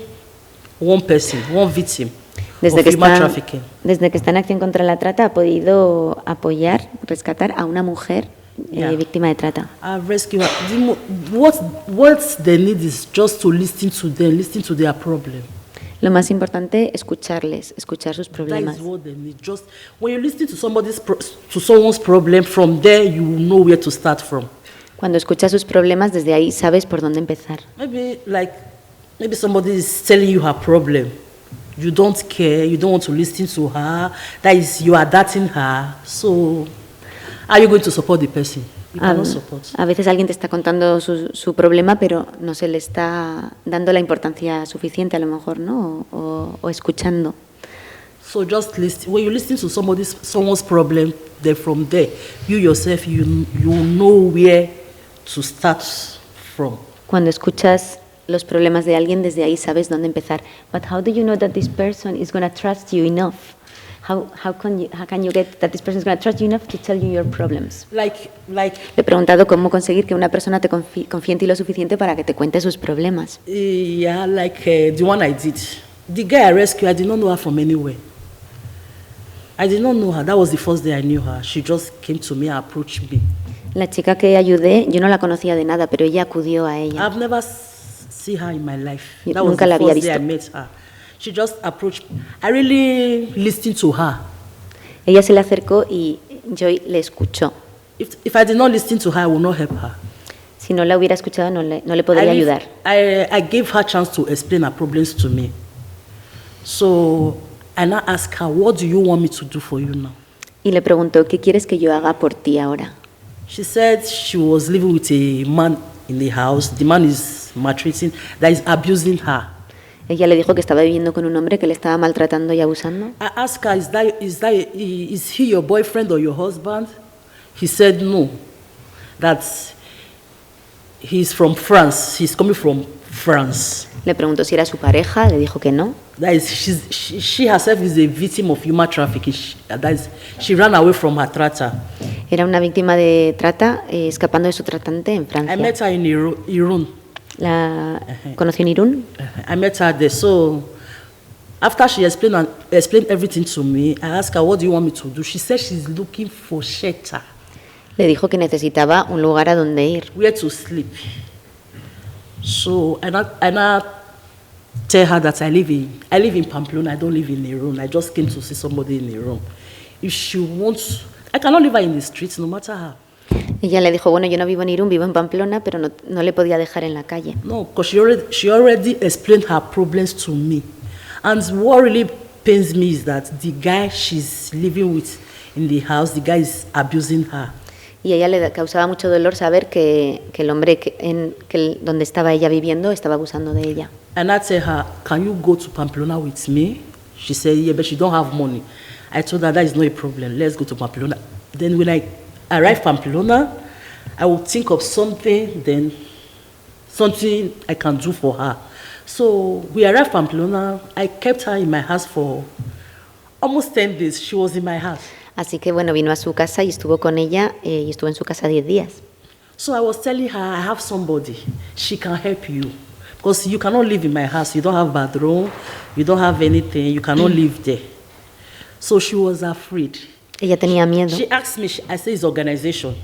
one person, one victim of human trafficking. Desde que está en Acción contra la Trata ha podido apoyar, rescatar a una mujer víctima de trata. I've rescued her. What they need is just to listen to them, listen to their problem. Lo más importante, escucharles, escuchar sus problemas. That is what they need. Just when you listen to someone's problem, from there you know where to start from. Cuando escuchas sus problemas, desde ahí sabes por dónde empezar. Maybe somebody is telling you her problem. You don't care. You don't want to listen to her. That is, you are doubting her. So, are you going to support the person? A veces alguien te está contando su problema, pero no se le está dando la importancia suficiente, a lo mejor, ¿no? O escuchando. So just listen. When you listen to someone's problem, then from there, you yourself, you know where to start from. Cuando escuchas los problemas de alguien, desde ahí sabes dónde empezar. But how do you know that this person is going to trust you enough? How can you get that this person is going to trust you enough to tell you your problems? Le he preguntado cómo conseguir que una persona te confíe en ti lo suficiente para que te cuente sus problemas. Yeah, the one I did. The guy I rescued, I did not know her from anywhere. I did not know her. That was the first day I knew her. She just came to me and approached me. La chica que ayudé, yo no la conocía de nada, pero ella acudió a ella. I've never seen her in my life. Yo That was nunca the la había first day I visto. met her. She just approached me. I really listened to her. Ella se le acercó y Joy le escuchó. If I did not listen to her, I would not help her. Si no la hubiera escuchado, no le podría ayudar. I gave her a chance to explain her problems to me. So I now asked her, what do you want me to do for you now? Y le preguntó, ¿qué quieres que yo haga por ti ahora? She said she was living with a man in the house. The man is maltreating, that is abusing her. Ella le dijo que estaba viviendo con un hombre que le estaba maltratando y abusando. I asked her, is he your boyfriend or your husband? He said no, that he's from France. He's coming from France. Le preguntó si era su pareja, le dijo que no. That is, she herself is a victim of human trafficking. She ran away from her trata. Era una víctima de trata, escapando de su tratante en Francia. I met her in Irun. La conocí en Irún. I met her there. So after she explained everything to me, I asked her, what do you want me to do? She said she's looking for shelter. Le dijo que necesitaba un lugar a donde ir. Where to sleep. So I now tell her that I live in Pamplona. I don't live in Irun. I just came to see somebody in Irun. If she wants, I cannot leave her in the streets, no matter how. Ella le dijo, bueno, yo no vivo en Irún, vivo en Pamplona, pero no le podía dejar en la calle. No, because she already explained her problems to me. And what really pains me is that the guy she's living with in the house, the guy is abusing her. Y a ella le causaba mucho dolor saber que el hombre donde estaba ella viviendo estaba abusando de ella. And I tell her, can you go to Pamplona with me? She said, yeah, but she don't have money. I told her, that is not a problem. Let's go to Pamplona. Then when I arrive Pamplona, I will think of something I can do for her. So we arrived Pamplona. I kept her in my house for almost 10 days. She was in my house. Así que bueno, vino a su casa y estuvo con ella y estuvo en su casa 10 días. So I was telling her, I have somebody. She can help you. Because you cannot live in my house. You don't have bathroom. You don't have anything. You cannot live there. So she was afraid. Ella tenía miedo. She asked me, I said, it's organization.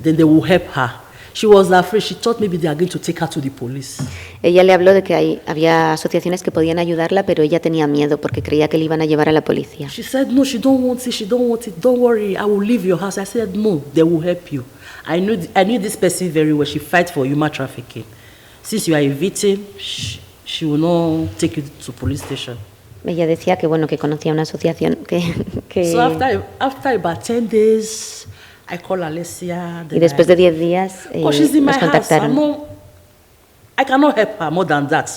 then they will help her. She was afraid. She thought maybe they are going to take her to the police. Ella le habló de que había asociaciones que podían ayudarla, pero ella tenía miedo porque creía que le iban a llevar a la policía. She said, no, she don't want it, she don't want it. Don't worry, I will leave your house. I said, no, they will help you. I knew this person very well. She fights for human trafficking. Since you are a victim, she will not take you to police station. Ella decía que bueno, que conocía una asociación que... So after about 10 days, I call Alessia. Y después de 10 días nos contactaron. I cannot help her more than that.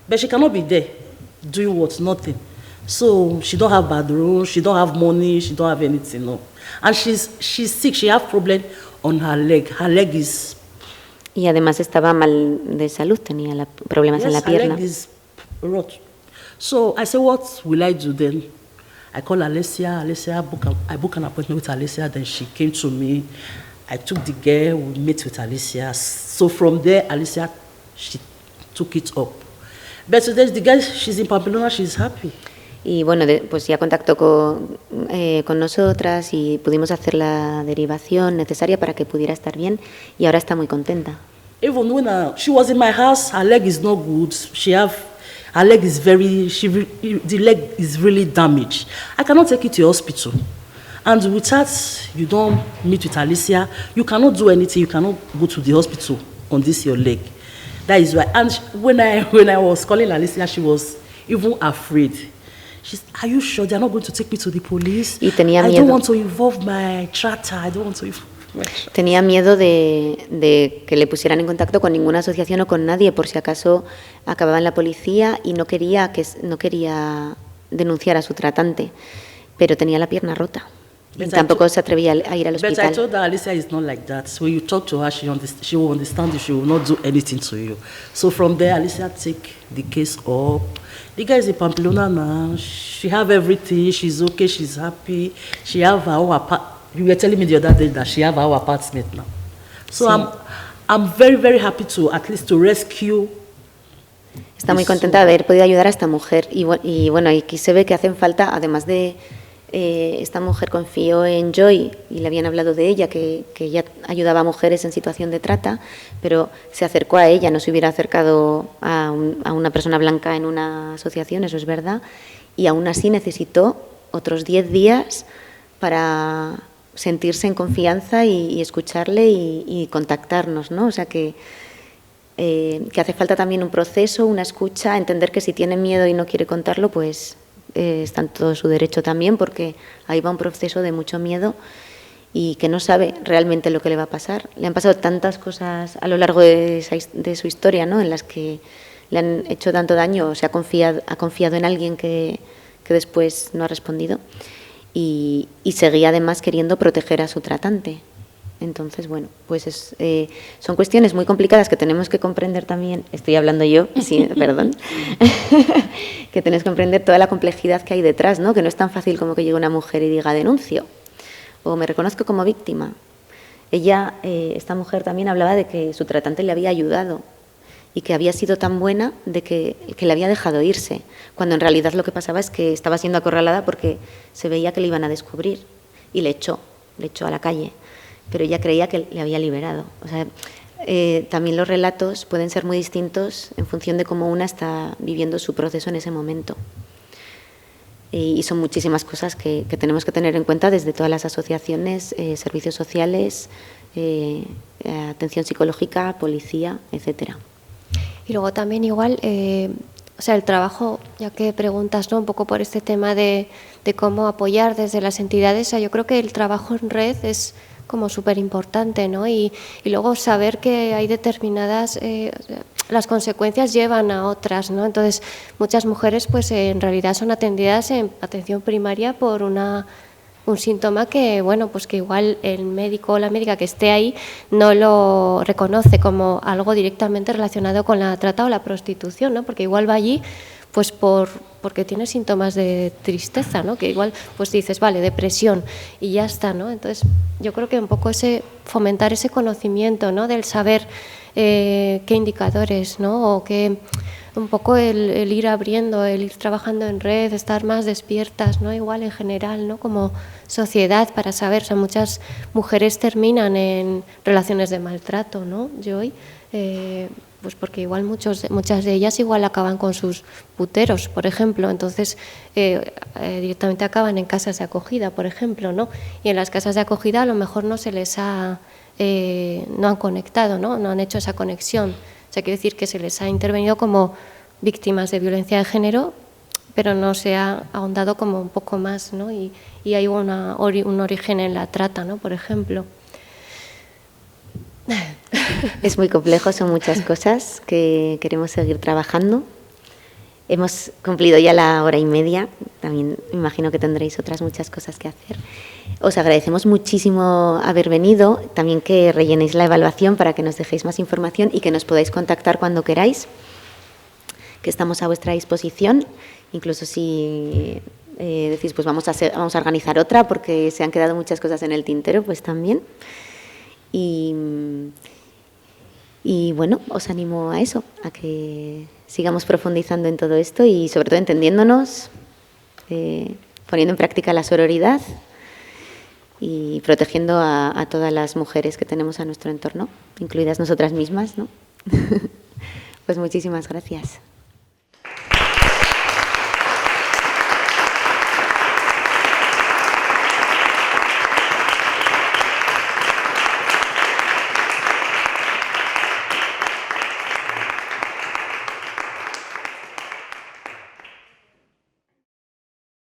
But she cannot be there doing what? Nothing. So she don't have bathroom, she don't have money, she don't have anything. No. And she's sick, she has problem on her leg. Her leg is... Y además estaba mal de salud, tenía problemas en la pierna. Her leg is rot. So I said, what will I do then? I called Alessia. I booked an appointment with Alessia. Then she came to me. I took the girl. We met with Alessia. So from there, Alessia, she took it up. But today, the girl, she's in Pamplona. She's happy. Y bueno, pues ya contactó con nosotras y pudimos hacer la derivación necesaria para que pudiera estar bien y ahora está muy contenta. Even when she was in my house, her leg is not good. Her leg is the leg is really damaged. I cannot take it to the hospital. And without you don't meet with Alessia, you cannot do anything. You cannot go to the hospital on this your leg. That is why. And when I was calling Alessia, she was even afraid. She's, are you sure they're not going to take me to the police? Y tenía miedo. I don't want to involve my tractor. I don't want to involve my tractor. Tenía miedo de que le pusieran en contacto con ninguna asociación o con nadie por si acaso acababa en la policía y no quería denunciar a su tratante, pero tenía la pierna rota. Y tampoco se atrevía a ir al hospital. But I told her, Alessia is not like that. So when you talk to her, she will understand you. She will not do anything to you. So from there, Alessia take the case up. The girl is in Pamplona now. She have everything. She's okay. She's happy. She have her own apartment. You were telling me the other day that she have her apartment now. So sí. I'm very, very happy to at least to rescue. Está muy contenta de haber podido ayudar a esta mujer. Y bueno, aquí se ve que hacen falta, además de... esta mujer confió en Joy y le habían hablado de ella, que ella ayudaba a mujeres en situación de trata, pero se acercó a ella, no se hubiera acercado a una persona blanca en una asociación, eso es verdad, y aún así necesitó otros 10 días para sentirse en confianza y escucharle y contactarnos, ¿no? O sea que hace falta también un proceso, una escucha, entender que si tiene miedo y no quiere contarlo, pues está en todo su derecho también, porque ahí va un proceso de mucho miedo y que no sabe realmente lo que le va a pasar. Le han pasado tantas cosas a lo largo de su historia, ¿no? En las que le han hecho tanto daño, o se ha confiado en alguien que después no ha respondido y seguía además queriendo proteger a su tratante. Entonces, bueno, pues son cuestiones muy complicadas que tenemos que comprender también, estoy hablando yo, sí, perdón, que tenemos que comprender toda la complejidad que hay detrás, ¿no? Que no es tan fácil como que llegue una mujer y diga denuncio o me reconozco como víctima. Ella, esta mujer también hablaba de que su tratante le había ayudado y que había sido tan buena de que le había dejado irse, cuando en realidad lo que pasaba es que estaba siendo acorralada porque se veía que le iban a descubrir y le echó a la calle. Pero ella creía que le había liberado. O sea, también los relatos pueden ser muy distintos en función de cómo una está viviendo su proceso en ese momento. Y son muchísimas cosas que tenemos que tener en cuenta desde todas las asociaciones, servicios sociales, atención psicológica, policía, etcétera. Y luego también igual, o sea, el trabajo, ya que preguntas, ¿no? Un poco por este tema de cómo apoyar desde las entidades, o sea, yo creo que el trabajo en red es como súper importante, ¿no? Y luego saber que hay determinadas, las consecuencias llevan a otras, ¿no? Entonces, muchas mujeres pues en realidad son atendidas en atención primaria por un síntoma que, bueno, pues que igual el médico o la médica que esté ahí no lo reconoce como algo directamente relacionado con la trata o la prostitución, ¿no? Porque igual va allí pues porque tiene síntomas de tristeza, ¿no? Que igual pues dices, vale, depresión y ya está, ¿no? Entonces yo creo que un poco fomentar ese conocimiento, ¿no? Del saber qué indicadores, ¿no? O qué, un poco el ir abriendo, el ir trabajando en red, estar más despiertas, ¿no? Igual en general, ¿no? Como sociedad para saber, o sea, muchas mujeres terminan en relaciones de maltrato, ¿no? Joy, pues porque igual muchas de ellas igual acaban con sus puteros, por ejemplo, entonces directamente acaban en casas de acogida, por ejemplo, ¿no? Y en las casas de acogida a lo mejor no se les ha, no han conectado, ¿no? No han hecho esa conexión. O sea, quiere decir que se les ha intervenido como víctimas de violencia de género, pero no se ha ahondado como un poco más, ¿no? Y hay un origen en la trata, ¿no? Por ejemplo. Es muy complejo, son muchas cosas que queremos seguir trabajando. Hemos cumplido ya la 1:30, también me imagino que tendréis otras muchas cosas que hacer. Os agradecemos muchísimo haber venido, también que rellenéis la evaluación para que nos dejéis más información y que nos podáis contactar cuando queráis, que estamos a vuestra disposición, incluso si decís pues vamos a organizar otra porque se han quedado muchas cosas en el tintero, pues también. Y bueno, os animo a eso, a que sigamos profundizando en todo esto y sobre todo entendiéndonos, poniendo en práctica la sororidad y protegiendo a todas las mujeres que tenemos a nuestro entorno, incluidas nosotras mismas, ¿no? Pues muchísimas gracias.